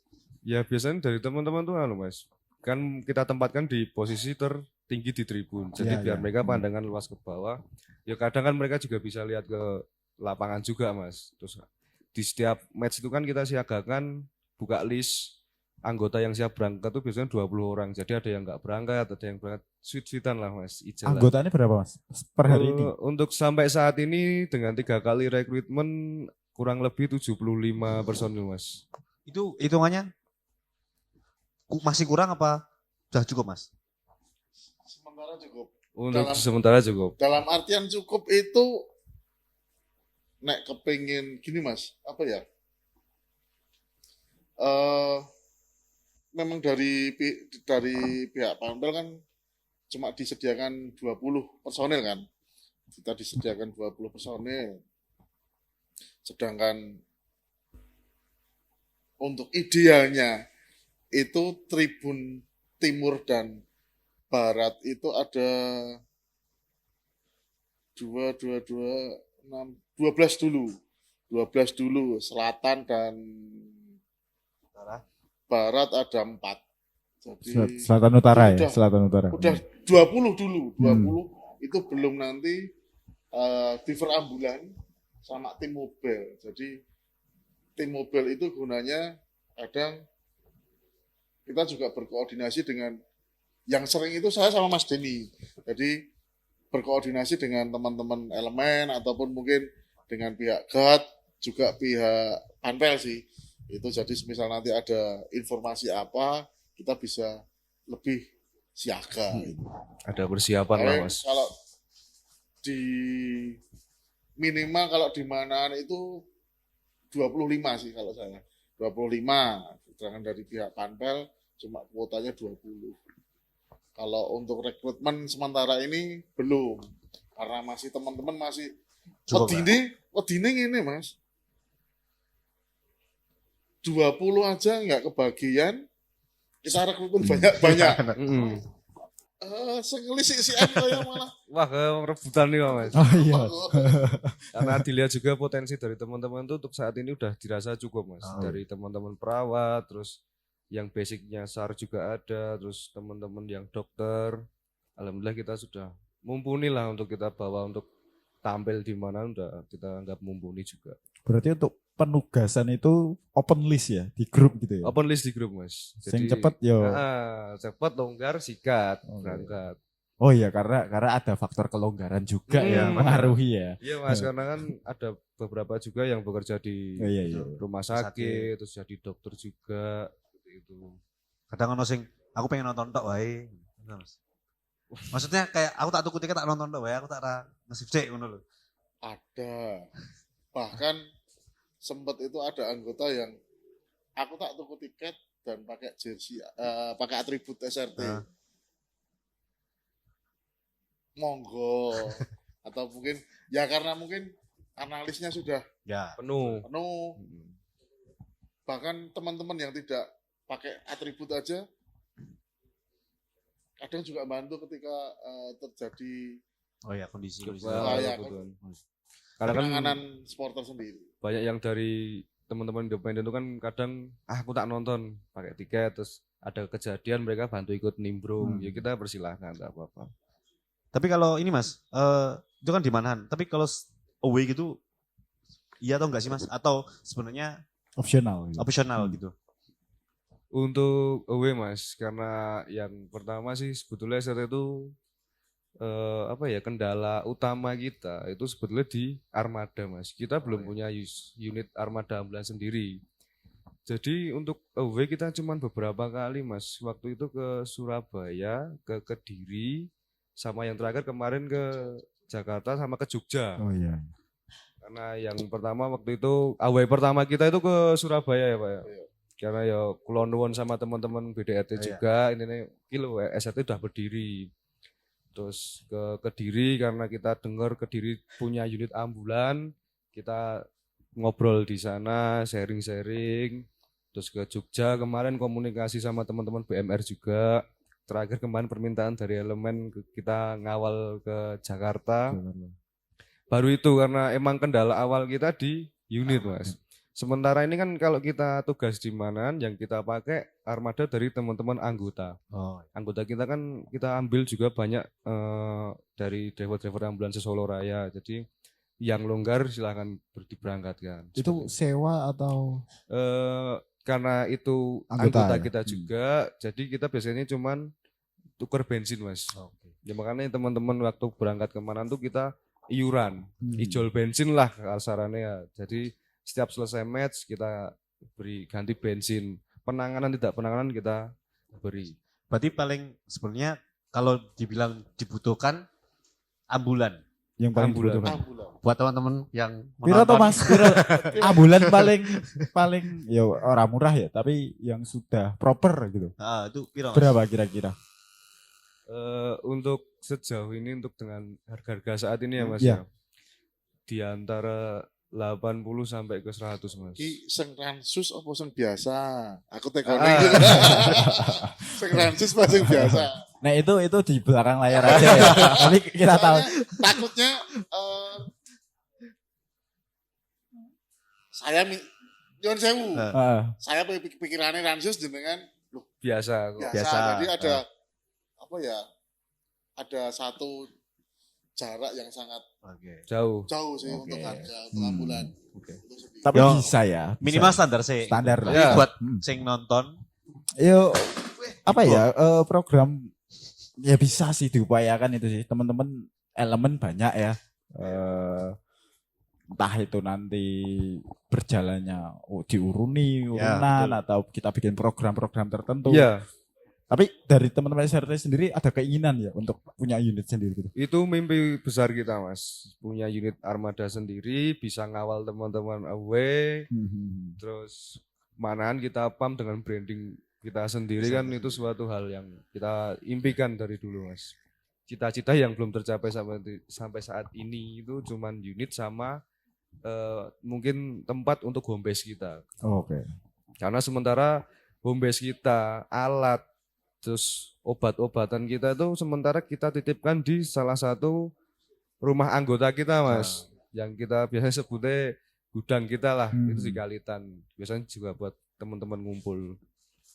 Ya biasanya dari teman-teman tuh Mas, kan kita tempatkan di posisi tertinggi di tribun. Jadi biar mereka pandangan luas ke bawah. Ya kadang kan mereka juga bisa lihat ke lapangan juga Mas. Terus di setiap match itu kan kita siagakan buka list anggota yang siap berangkat tuh biasanya 20 orang. Jadi ada yang nggak berangkat, ada yang berangkat sweet-sweetan lah Mas. Ijalan. Anggotanya berapa Mas per hari ini? Untuk sampai saat ini dengan 3 kali rekrutmen kurang lebih 75 personil Mas. Itu hitungannya masih kurang apa sudah cukup Mas? Sementara cukup. Untuk sementara cukup. Dalam artian cukup itu nek kepingin gini Mas, apa ya? Memang dari pihak Panpel kan cuma disediakan 20 personil kan. Kita disediakan 20 personil. Sedangkan untuk idealnya itu tribun timur dan barat itu ada 12 dulu. 12 dulu, selatan dan barat ada 4. Jadi Selatan Utara ya, Selatan Utara. Udah 20 dulu, 20 itu belum nanti diver ambulan sama tim mobil. Jadi tim mobil itu gunanya kadang kita juga berkoordinasi dengan yang sering itu saya sama Mas Denny. Jadi berkoordinasi dengan teman-teman elemen ataupun mungkin dengan pihak GAT juga pihak Panpel sih. Itu jadi misal nanti ada informasi apa kita bisa lebih siaga. Ada persiapan lah Mas. Kalau di minimal kalau di manaan itu 25 sih kalau saya. 25. Sedangkan dari pihak Panpel cuma kuotanya 20. Kalau untuk rekrutmen sementara ini belum. Karena masih teman-teman masih wedine ini Mas. 20 aja nggak kebagian. Kita rekrutmen banyak-banyak. Sengelisik si kayak malah. Wah, rebutan nih Mas. Oh iya. Karena dilihat juga potensi dari teman-teman tuh untuk saat ini udah dirasa cukup Mas. Dari teman-teman perawat, terus yang basicnya SAR juga ada, terus teman-teman yang dokter. Alhamdulillah kita sudah mumpuni lah untuk kita bawa untuk tampil di mana udah kita anggap mumpuni juga. Berarti untuk penugasan itu open list ya di grup gitu ya. Open list di grup Mas. Sing cepet yo. Cepet longgar sikat berangkat. Oh iya karena ada faktor kelonggaran juga ya mengaruhi ya. Iya Mas, karena kan ada beberapa juga yang bekerja di rumah sakit, terus jadi dokter juga gitu. Kadang ono sing aku pengen nonton tok wae. Maksudnya kayak aku tak tuku tiket tak nonton tok wae, aku tak ra ngesip sik ngono lho. Ada. Bahkan sempat itu ada anggota yang aku tak tuku tiket dan pakai jersey, pakai atribut SRT. Ah. Monggo. Atau mungkin ya karena mungkin analisnya sudah Ya. Penuh. penuh. Bahkan teman-teman yang tidak pakai atribut aja kadang juga bantu ketika terjadi Oh ya kondisi. Wah, ya, kebetulan. Karena kan penanganan supporter sendiri. banyak yang dari teman-teman independen itu kan kadang aku tak nonton pakai tiket terus ada kejadian mereka bantu ikut nimbrung ya kita persilahkan tak apa-apa. Tapi kalau ini Mas, itu kan di Manahan. Tapi kalau away gitu iya atau enggak sih Mas? Atau sebenarnya Opsional. Gitu. opsional gitu? Untuk away Mas, karena yang pertama sih sebetulnya SRT itu apa ya kendala utama kita itu sebetulnya di armada Mas. Kita belum punya unit armada ambulans sendiri. Jadi untuk away kita cuman beberapa kali Mas. Waktu itu ke Surabaya, ke Kediri, sama yang terakhir kemarin ke Jakarta sama ke Jogja. Oh iya. Karena yang pertama waktu itu away pertama kita itu ke Surabaya ya Pak ya. Iya. Karena ya kulon nuwun sama teman-teman BDRT Iya. juga ini nih kilo SRT udah berdiri. Terus ke Kediri karena kita dengar Kediri punya unit ambulan, kita ngobrol di sana, sharing-sharing. Terus ke Jogja kemarin komunikasi sama teman-teman BMR juga. Terakhir kemarin permintaan dari elemen kita ngawal ke Jakarta. Baru itu karena emang kendala awal kita di unit Mas. Sementara ini kan kalau kita tugas di mana yang kita pakai armada dari teman-teman anggota. Oh. Anggota kita kan kita ambil juga banyak dari driver-driver ambulans Solo Raya. Jadi yang longgar silahkan diberangkatkan. Itu sewa atau Karena itu Anggota anggota ya? kita juga, jadi kita biasanya cuman tuker bensin Mas. Oke. Ya makanya teman-teman waktu berangkat kemana tuh kita iuran, Hmm. ijol bensin lah kasarannya ya. Jadi setiap selesai match kita beri ganti bensin. Penanganan tidak penanganan kita beri. Berarti paling sebenarnya kalau dibilang dibutuhkan ambulan yang paling Ambulan. dibutuhkan? Ambulan. buat teman-teman yang Piro menonton. toh Mas? Piro? Ambulan paling ya orang murah ya, tapi yang sudah proper gitu. Ah, itu piro Mas? Berapa kira-kira? Untuk sejauh ini untuk dengan harga-harga saat ini ya Mas Iya. ya. Di antara 80 sampai ke 100 Mas. Ki sing ransus apa sing biasa? Aku tekone Ah. gitu. Sing ransus apa sing biasa? Nah itu di belakang layar aja ya. Nanti kita tahu. Takutnya saya Yon sewu. Heeh. Saya pikirannya ransus jenengan loh Biasa kok. biasa. Biasa. Jadi ada apa ya? Ada satu jarak yang sangat Oke. Jauh. jauh sih Oke. untuk harga untuk ambulan. Oke. Itu sendiri. Tapi Yo, bisa ya. bisa. Minimal standar sih. Standar lah. Tapi Ya. buat Hmm. sing nonton Yo apa ya program ya bisa sih diupayakan itu sih teman-teman elemen banyak ya. Entah itu nanti berjalannya diuruni urunan betul. atau kita bikin program-program tertentu. Iya, Tapi dari teman-teman SRT sendiri ada keinginan ya untuk punya unit sendiri gitu. itu mimpi besar kita Mas. Punya unit armada sendiri, bisa ngawal teman-teman away, terus manahan kita pump dengan branding kita sendiri kan itu suatu hal yang kita impikan dari dulu Mas. Cita-cita yang belum tercapai sampai saat ini itu cuman unit sama mungkin tempat untuk home base kita. Oke. Karena sementara home base kita, alat, terus obat-obatan kita itu sementara kita titipkan di salah satu rumah anggota kita Mas. Yang kita biasanya sebutnya gudang kita lah, itu di Kalitan. Biasanya juga buat teman-teman ngumpul.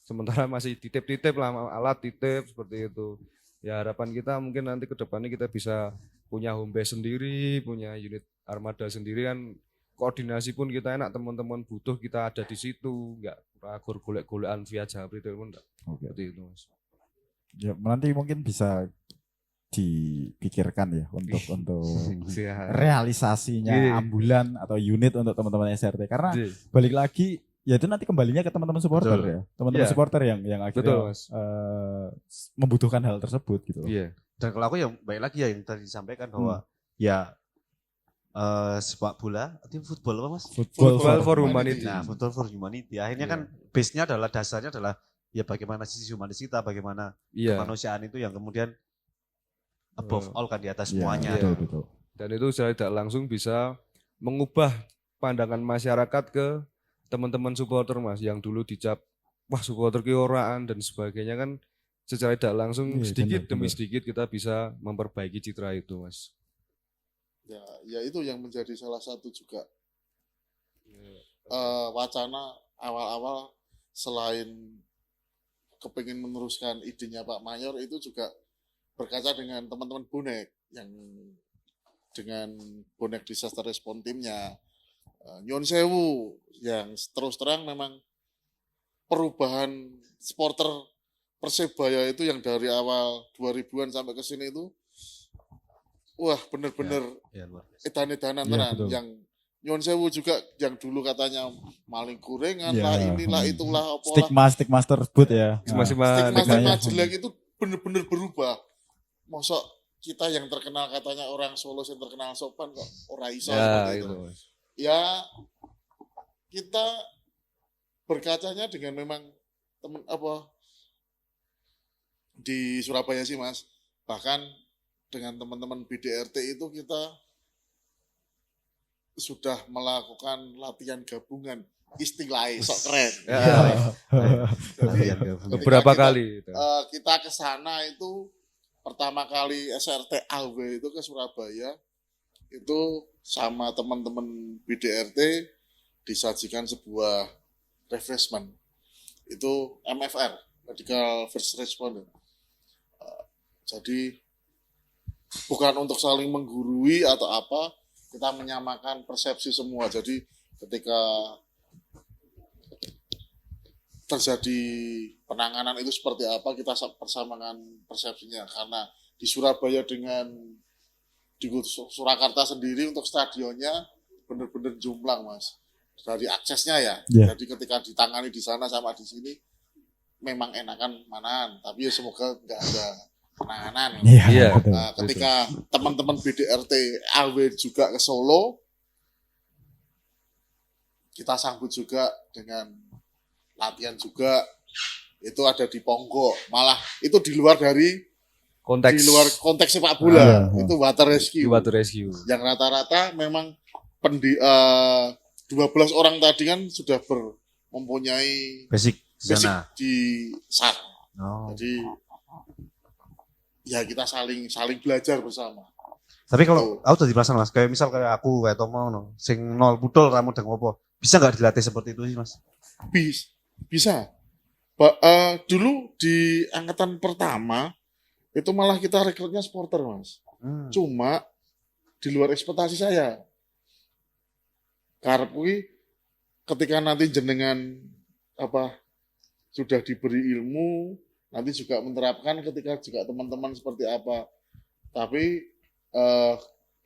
Sementara masih titip-titip lah, alat titip seperti itu. Ya harapan kita mungkin nanti ke depannya kita bisa punya home base sendiri, punya unit armada sendiri kan. Koordinasi pun kita enak, teman-teman butuh kita ada di situ, enggak ragur golek-golekan via Japri telepon enggak. Oke. Seperti itu Mas. Ya nanti mungkin bisa dipikirkan ya untuk realisasinya Iya. ambulan atau unit untuk teman-teman SRT karena Iya. balik lagi ya itu nanti kembalinya ke teman-teman supporter Betul. ya. Teman-teman Iya. supporter yang Betul akhirnya Mas. membutuhkan hal tersebut gitu. Iya. Dan kalau aku yang baik lagi ya yang tadi disampaikan bahwa ya sepak bola, itu football apa mas? Football for Humanity. Nah, football for humanity. Akhirnya Iya. kan base-nya adalah dasarnya adalah ya bagaimana sisi humanis kita, bagaimana Iya. kemanusiaan itu yang kemudian above all kan di atas Iya, semuanya. betul betul. Dan itu secara tidak langsung bisa mengubah pandangan masyarakat ke teman-teman supporter mas yang dulu dicap wah supporter ki oraan dan sebagainya kan secara tidak langsung Iya, sedikit benar, demi benar. sedikit kita bisa memperbaiki citra itu mas. Ya itu yang menjadi salah satu juga wacana awal-awal selain kepingin meneruskan idenya Pak Mayor itu juga berkaca dengan teman-teman bonek yang dengan bonek disaster response timnya Nyon Sewu yang terus terang memang perubahan supporter Persebaya itu yang dari awal 2000-an sampai ke sini itu wah bener-bener Ya, luar biasa. edan-edanan Iya, tenan betul. yang Nyon Sewu juga yang dulu katanya maling gorengan Iya, lah inilah itulah apalah Stigma tersebut ya. Stigma-stigma stigma-stigma negatif. jelek itu bener-bener berubah. Mosok kita yang terkenal katanya orang Solo yang terkenal sopan kok ora iso ya seperti itu mas. Ya kita berkacanya dengan memang temen apa di Surabaya sih Mas. Bahkan dengan teman-teman BDRT itu kita sudah melakukan latihan gabungan istilahnya sok keren. Ya, Iya. Jadi Latihan gabungan. ketika beberapa kita- kali itu. kita ke sana itu pertama kali SRT AW itu ke Surabaya itu sama teman-teman BDRT disajikan sebuah refreshment itu MFR Medical First Responder. Jadi bukan untuk saling menggurui atau apa, kita menyamakan persepsi semua. Jadi ketika terjadi penanganan itu seperti apa, kita persamakan persepsinya. Karena di Surabaya dengan di Surakarta sendiri untuk stadionnya benar-benar jomplang mas. Dari aksesnya ya. Iya. Jadi ketika ditangani di sana sama di sini memang enakan manaan. Tapi ya semoga nggak ada penanganan. Iya, Iya. betul. Nah, ketika teman-teman BDRT AW juga ke Solo, kita sambut juga dengan latihan juga. Itu ada di Ponggok. Malah itu di luar dari Konteks di luar konteks sepak bola. Iya. Itu water rescue. Water Rescue. Yang rata-rata memang 12 orang tadi kan sudah mempunyai Basic di basic sana. di SAR. Oh. Jadi ya kita saling belajar bersama. Tapi kalau aku tadi perasaan mas, kayak misal kayak aku kayak Tomo no, sing nol budol ramu dan ngopo, bisa nggak dilatih seperti itu sih mas? Bisa. Dulu di angkatan pertama itu malah kita rekrutnya supporter mas. Cuma di luar ekspektasi saya. Karena ketika nanti jenengan sudah diberi ilmu, nanti juga menerapkan ketika juga teman-teman seperti apa. Tapi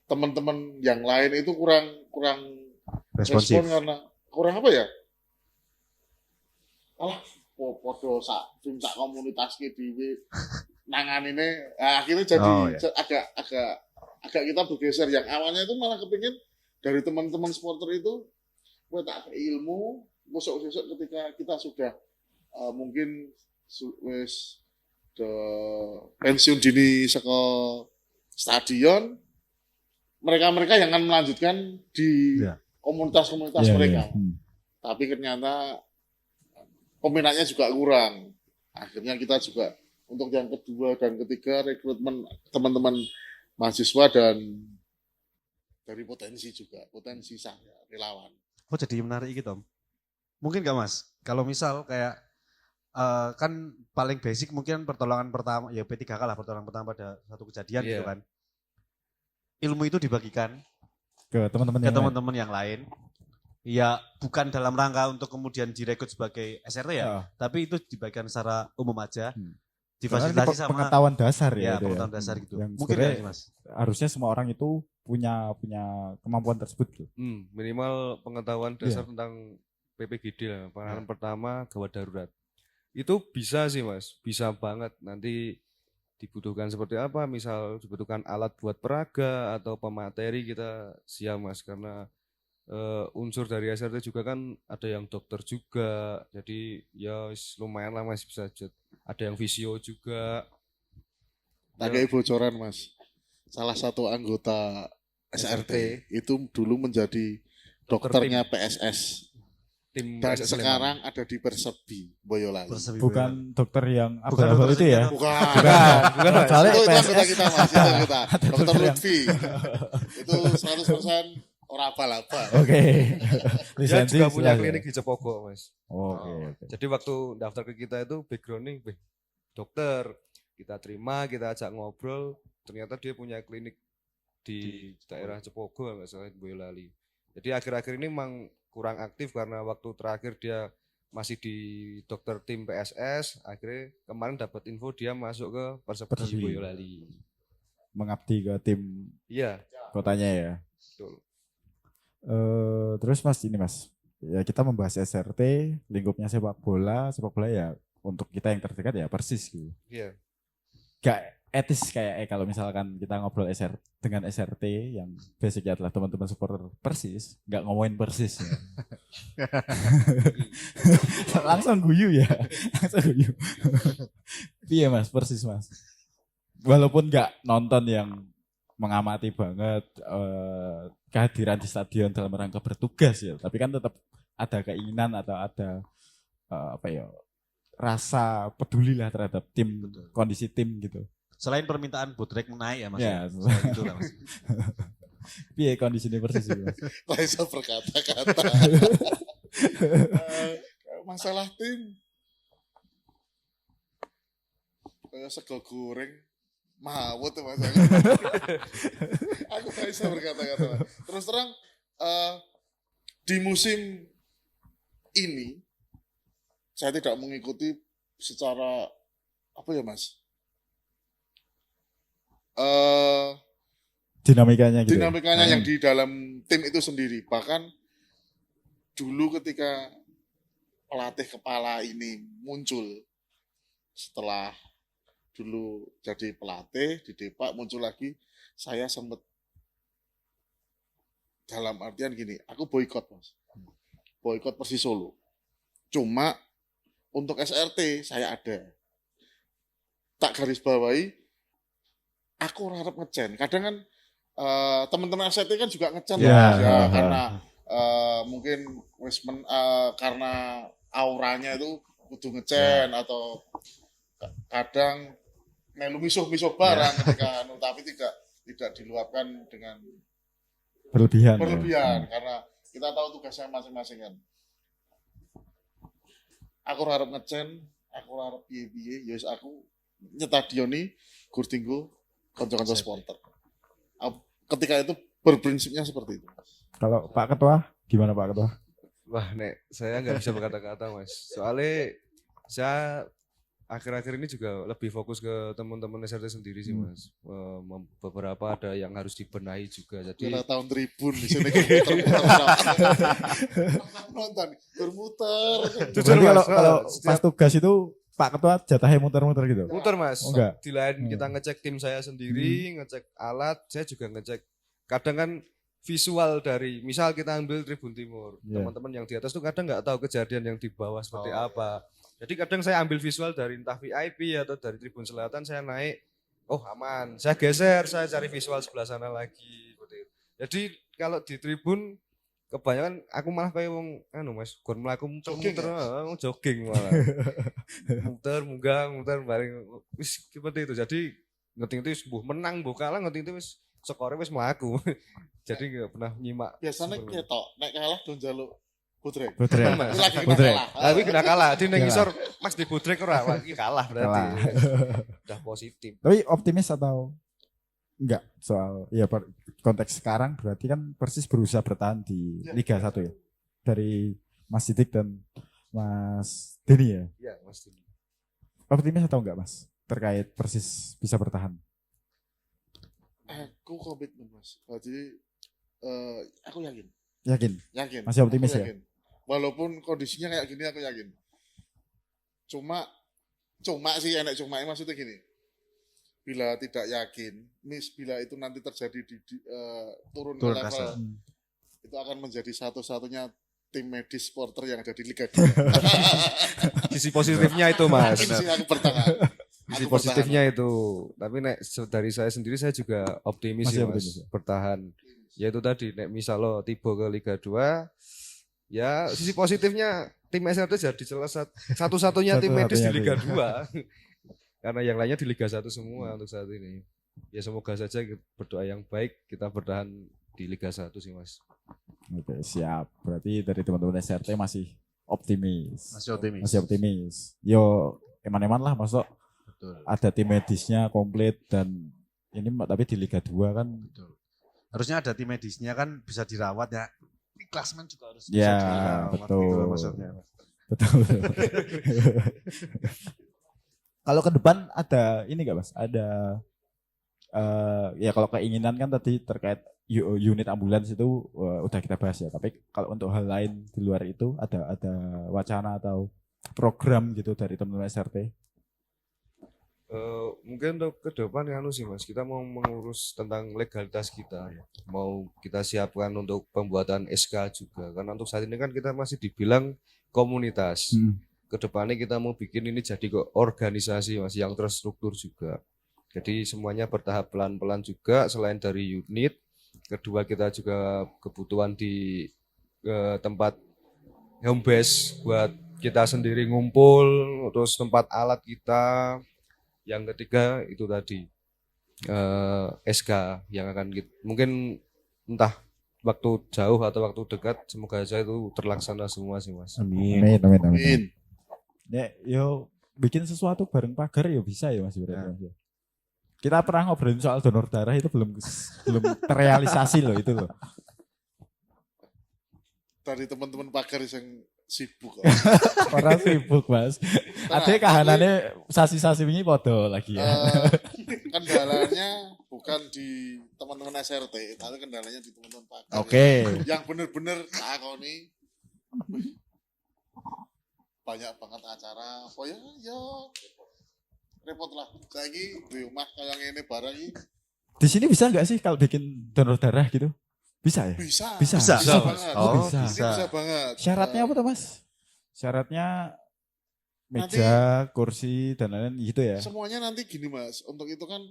teman-teman yang lain itu kurang Responsif. respon karena kurang apa ya? Podo sak tim sak komunitas ki dhewe nanganine akhirnya jadi Oh, ya. agak kita bergeser yang awalnya itu malah kepingin dari teman-teman supporter itu gue tak ada ilmu besok-besok ketika kita sudah mungkin wis pensiun dini saka stadion mereka yang akan melanjutkan di Ya. komunitas-komunitas Iya, mereka. iya. Tapi ternyata peminatnya juga kurang. Akhirnya kita juga untuk yang kedua dan ketiga rekrutmen teman-teman mahasiswa dan dari potensi saya relawan. Oh jadi menarik gitu Om. Mungkin nggak mas? Kalau misal kayak kan paling basic mungkin pertolongan pertama ya P3K lah pertolongan pertama pada satu kejadian Iya. gitu kan. Ilmu itu dibagikan Ke teman-teman ke yang lain. teman-teman yang lain. Ya bukan dalam rangka untuk kemudian direkrut sebagai SRT ya, Ya. tapi itu dibagikan secara umum aja. Karena Difasilitasi ini sama pengetahuan dasar ya. ya itu pengetahuan dasar gitu. Yang Mungkin sebenarnya nggak sih mas? harusnya semua orang itu punya kemampuan tersebut gitu. Minimal pengetahuan dasar tentang PPGD lah, penanganan pertama gawat darurat. Itu bisa sih mas, bisa banget nanti dibutuhkan seperti apa, misal dibutuhkan alat buat peraga atau pemateri, kita siap Mas, karena unsur dari SRT juga kan ada yang dokter juga, jadi ya lumayan lah Mas, bisa ada yang visio juga. Tak Ya, kayak bocoran Mas. Salah satu anggota SRT itu dulu menjadi dokternya PSS tim dan PSS Sleman. sekarang ada di Persebi Boyolali. Bukan dokter yang Bukan abal-abal dokter itu ya. Bukan. Bukan Mas. Soalnya Itu PSS anggota kita Mas, itu anggota. Dokter dokter yang- Lutfi. Itu 100% orang abal-abal. Oke. Dia Lisensi juga punya jelas ya. klinik di Cepogo Mas. Oke. Jadi waktu daftar ke kita itu backgroundnya dokter, kita terima, kita ajak ngobrol, ternyata dia punya klinik di daerah Cepogo nggak salah di Boyolali. Jadi akhir-akhir ini memang kurang aktif karena waktu terakhir dia masih di dokter tim PSS, akhirnya kemarin dapat info dia masuk ke Persebi Persebi. Boyolali. Mengabdi ke tim Iya, kotanya ya. betul. Terus Mas ini Mas, ya kita membahas SRT, lingkupnya sepak bola ya untuk kita yang terdekat ya Persis gitu. Iya. Gak etis kayak kalau misalkan kita ngobrol dengan SRT yang basicnya adalah teman-teman supporter Persis, nggak ngomongin Persis ya. Langsung guyu ya, langsung guyu. Iya Mas, Persis Mas. Walaupun nggak nonton yang mengamati banget kehadiran di stadion dalam rangka bertugas ya, tapi kan tetap ada keinginan atau ada apa ya rasa peduli lah terhadap tim, Betul. kondisi tim gitu. Selain permintaan bootleg menaik ya Mas. Ya, Selain itu lah Mas. piye kondisi ini Persis ini, Mas? Bisa berkata-kata. Masalah tim. Kayak sego goreng. Mawut tuh Mas. Aku gak bisa berkata-kata. Terus terang, di musim ini, saya tidak mengikuti secara, apa ya Mas? Dinamikanya gitu. Dinamikanya ya? yang di dalam tim itu sendiri. Bahkan dulu ketika pelatih kepala ini muncul setelah dulu jadi pelatih di Depak muncul lagi, saya sempat dalam artian gini, aku boykot Mas. Boykot Persis Solo. Cuma untuk SRT saya ada. Tak garis bawahi, aku harap ngecen. Kadang kan teman-teman SRT kan juga ngecen Ya, Mas, ya, ha, ha. karena mungkin karena auranya itu kudu ngecen atau kadang melu misuh-misuh barang ketika tapi tidak diluapkan dengan Berlebihan. berlebihan karena kita tahu tugasnya masing-masing kan. Aku harap ngecen, aku harap piye-piye, yes aku nyetadioni Gurtinggo konco-konco supporter. Ketika itu berprinsipnya seperti itu. Kalau Pak Ketua, gimana Pak Ketua? Wah, Nek, saya nggak bisa berkata-kata, Mas. Soalnya saya akhir-akhir ini juga lebih fokus ke teman-teman SRT sendiri sih, Mas. Beberapa ada yang harus dibenahi juga. Jadi Kira tahun tribun di sini nonton bermuter. Jujur, Berarti Mas, kalau setiap- pas tugas itu Pak Ketua jatahnya muter-muter gitu. muter, Mas. Oh, enggak? Di lain Oh. kita ngecek tim saya sendiri, ngecek alat, saya juga ngecek. Kadang kan visual dari, misal kita ambil Tribun Timur, Iya. teman-teman yang di atas tuh kadang nggak tahu kejadian yang di bawah seperti apa. Jadi kadang saya ambil visual dari entah VIP atau dari Tribun Selatan, saya naik, oh aman, saya geser, saya cari visual sebelah sana lagi. Seperti itu. Jadi kalau di Tribun kebanyakan aku malah kayak wong Mas, gon mlaku Jogging muter-muter, jogging malah. muter bareng wis seperti itu. Jadi ngerti-ngerti mbuh menang mbuh kalah ngerti-ngerti wis skornya wis mlaku. Jadi nggak pernah nyimak. Biasanya Superman. ketok, nek kalah don jaluk putrek. Putra. Mas. Ini lagi kena Putrek. kalah. Tapi kena kalah, di nang Kalah. ngisor Mas di Budrek ora, wah iki kalah berarti. Kalah. Udah positif. Tapi optimis atau enggak soal ya konteks sekarang berarti kan Persis berusaha bertahan di Ya. Liga 1 ya. Dari Mas Sidik dan Mas Denny ya. Iya, Mas. Optimis atau enggak Mas terkait Persis bisa bertahan? Aku komitmen Mas. Jadi aku yakin. Yakin? Masih optimis Aku ya? yakin. Walaupun kondisinya kayak gini aku yakin. Cuma sih enak cuma maksudnya gini. bila tidak yakin, bila itu nanti terjadi turun ke Turun level, kasta. itu akan menjadi satu-satunya tim medis supporter yang ada di Liga 2. Sisi positifnya itu Mas. Yakin sih aku bertahan. Sisi Aku positifnya itu. Tapi nek dari saya sendiri saya juga optimis Masih sih Mas, optimis ya? bertahan. Yaitu tadi nek misal lo tiba ke Liga 2, ya sisi positifnya tim SRT jadi satu-satunya tim medis di Liga 2. Karena yang lainnya di Liga 1 semua untuk saat ini. Ya semoga saja berdoa yang baik kita bertahan di Liga 1 sih Mas. Oke, siap. Berarti dari teman-teman SRT masih optimis. Masih optimis. Masih optimis. Yo, eman-eman lah masuk Betul. ada tim medisnya komplit dan ini tapi di Liga 2 kan Betul. Harusnya ada tim medisnya kan bisa dirawat ya. Klasmen juga harus Ya, bisa dirawat, betul. gitu loh maksudnya. betul. Kalau ke depan ada ini enggak Mas? Ada ya kalau keinginan kan tadi terkait unit ambulans itu udah kita bahas ya. Tapi kalau untuk hal lain di luar itu ada wacana atau program gitu dari teman-teman SRT? Mungkin untuk ke depan anu sih Mas, kita mau mengurus tentang legalitas kita. Mau kita siapkan untuk pembuatan SK juga. Karena untuk saat ini kan kita masih dibilang komunitas. Kedepannya kita mau bikin ini jadi organisasi Mas yang terstruktur juga. Jadi semuanya bertahap pelan-pelan juga selain dari unit. Kedua kita juga kebutuhan di tempat home base buat kita sendiri ngumpul, terus tempat alat kita. Yang ketiga itu tadi SK yang akan kita, mungkin entah waktu jauh atau waktu dekat, semoga saja itu terlaksana semua sih Mas. Amin. Amin. Ya, yo bikin sesuatu bareng pagar ya bisa ya Mas berarti. Mas, ya. Kita pernah ngobrolin soal donor darah itu belum terrealisasi loh itu loh. Dari teman-teman pagar yang sibuk. Orang sibuk Mas. Ada kahanannya sasi-sasi ini podo lagi ya. Kendalanya bukan di teman-teman SRT, tapi kendalanya di teman-teman pagar. Oke. Yang benar-benar takoni banyak banget acara. Oh ya, repot lah. Lagi di rumah kayak ini barang ini. Di sini bisa nggak sih kalau bikin donor darah gitu? Bisa ya? Bisa. Bisa. Bisa. banget. Oh, bisa. Bisa banget. Syaratnya apa tuh Mas? Syaratnya meja, kursi dan lain-lain gitu ya? Semuanya nanti gini Mas, untuk itu kan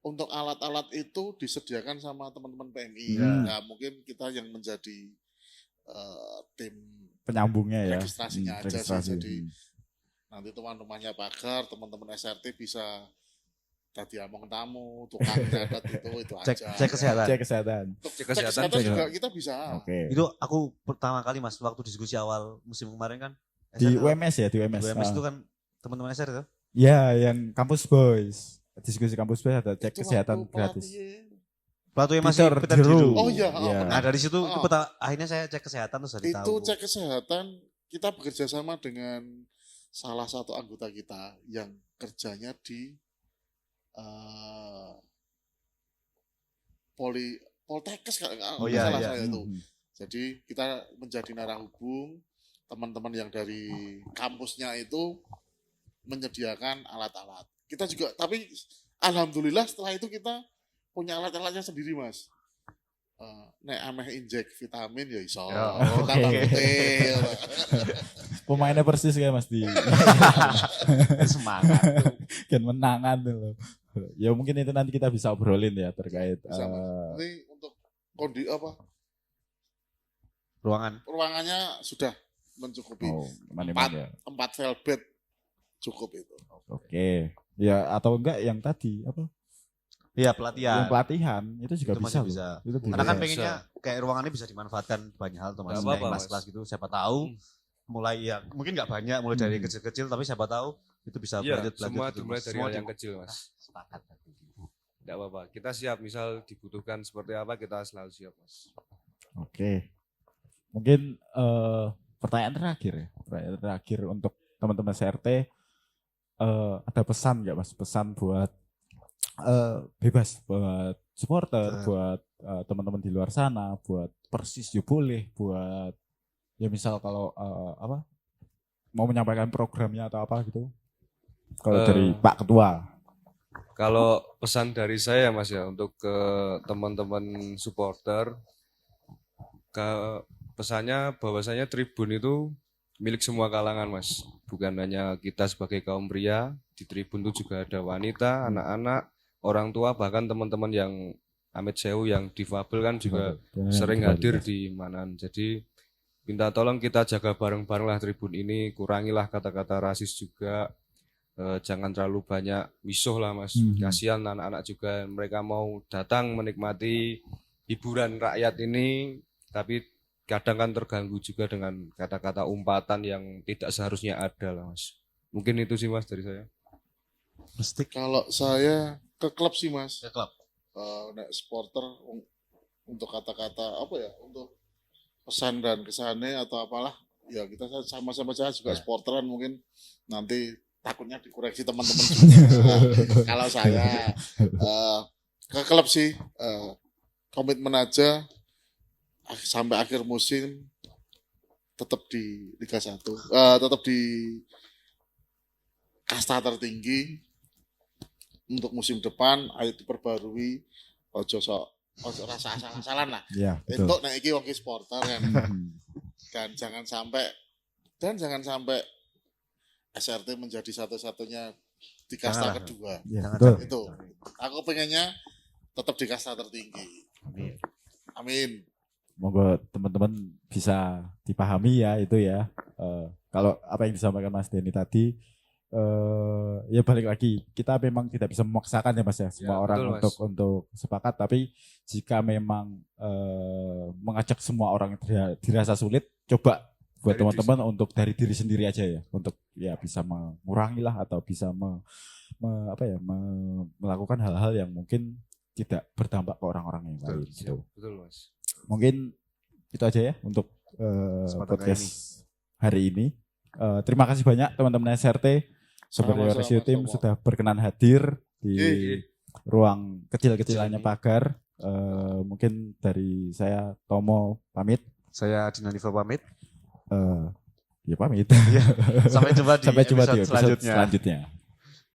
untuk alat-alat itu disediakan sama teman-teman PMI. Nah, mungkin kita yang menjadi tim Penyambungnya ya. registrasinya aja registrasi. sih. Jadi nanti teman-temannya pagar, teman-teman SRT bisa tadi among tamu, tukang catat itu aja. Cek kesehatan. Cek kesehatan. Cek kesehatan kesehatan juga. juga kita bisa. Oke. Itu aku pertama kali Mas waktu diskusi awal musim kemarin kan. Di SRT, UMS ya, di UMS. UMS itu kan teman-teman SR itu. Ya, yang kampus boys. Diskusi kampus boys ada cek Itu kesehatan waktu gratis. Pelatih masih Peter Peter Jeru. Jeru. Oh iya, Iya. Nah dari situ itu Oh. akhirnya saya cek kesehatan terus hari Itu tahu. cek kesehatan kita bekerja sama dengan salah satu anggota kita yang kerjanya di Poltekkes kalau Oh nggak iya, salah iya. saya itu. Mhm. Jadi kita menjadi narah hubung, teman-teman yang dari kampusnya itu menyediakan alat-alat. Kita juga, tapi alhamdulillah setelah itu kita punya alat-alatnya sendiri Mas. Nek ameh injek vitamin ya iso. Ya, Vitamin oke. putih. Pemainnya persis kayak Mas di Semangat. kan menangan tuh loh. Ya mungkin itu nanti kita bisa obrolin ya terkait Bisa, Mas. Ini untuk ruangannya sudah mencukupi. mana-mana ya. 4 velvet cukup itu. Oke. Ya atau enggak yang tadi apa? Iya pelatihan. Yang pelatihan itu juga Itu bisa. masih loh. bisa. Itu Karena kan Bisa. pengennya kayak ruangannya bisa dimanfaatkan banyak hal tuh Mas. Nggak Kayak apa-apa, kelas-kelas gitu siapa tahu mulai ya mungkin nggak banyak mulai dari kecil-kecil tapi siapa tahu itu bisa Iya, berlanjut semua gitu, dimulai Mas. dari Semua hal yang di- kecil Mas. Sepakat. Tidak apa-apa, kita siap. Misal dibutuhkan seperti apa, kita selalu siap Mas. Oke. Mungkin pertanyaan terakhir ya. Pertanyaan terakhir untuk teman-teman CRT ada pesan nggak Mas? Pesan buat bebas buat supporter, buat teman-teman di luar sana, buat Persis juga boleh, buat ya misal kalau apa mau menyampaikan programnya atau apa gitu. Kalau dari Pak Ketua. Kalau pesan dari saya Mas ya untuk ke teman-teman supporter, ke pesannya bahwasanya tribun itu milik semua kalangan Mas. Bukan hanya kita sebagai kaum pria, di tribun itu juga ada wanita, anak-anak, orang tua, bahkan teman-teman yang amit sewu yang difabel kan juga sering hadir di mana. Jadi minta tolong kita jaga bareng-bareng lah tribun ini, kurangilah kata-kata rasis juga. Jangan terlalu banyak misuh lah Mas. Kasihan anak-anak juga, mereka mau datang menikmati hiburan rakyat ini, tapi kadang kan terganggu juga dengan kata-kata umpatan yang tidak seharusnya ada lah Mas. Mungkin itu sih Mas dari saya. Mesti Kalau saya ke klub sih Mas. ke klub. Nek supporter untuk kata-kata apa ya, untuk pesan dan kesannya atau apalah, ya kita sama-sama saya juga supporteran, mungkin nanti takutnya dikoreksi teman-teman juga. Kalau saya ke klub sih komitmen aja sampai akhir musim tetap di Liga 1, tetap di kasta tertinggi. Untuk musim depan ayo diperbarui, ojo rasa asal-asalan lah. Iya, betul. Entuk nek iki wong ki supporter kan. Dan jangan sampai SRT menjadi satu-satunya di kasta Janganlah. kedua. Iya, Jangan betul. sampai. Itu. Aku pengennya tetap di kasta tertinggi. Amin. Amin. Moga teman-teman bisa dipahami ya itu ya. Kalau apa yang disampaikan Mas Denny tadi, ya balik lagi, kita memang tidak bisa memaksakan ya Mas ya semua Ya, orang betul, Mas. untuk sepakat, tapi jika memang mengajak semua orang yang dirasa sulit, coba buat Dari teman-teman untuk dari diri sendiri aja ya, untuk ya bisa mengurangi lah atau bisa melakukan hal-hal yang mungkin tidak berdampak ke orang-orang yang lain gitu. Betul Mas. Mungkin itu aja ya untuk Kesempatan podcast hari ini. Terima kasih banyak teman-teman SRT, Superior Sama-sama, Rescue Team sama. sudah berkenan hadir di Iya. ruang kecil-kecilannya Kecil ini. pagar. Mungkin dari saya Tomo pamit. Saya Adina Niva pamit. Ya pamit. Sampai jumpa di Sampai jumpa di episode episode selanjutnya. selanjutnya.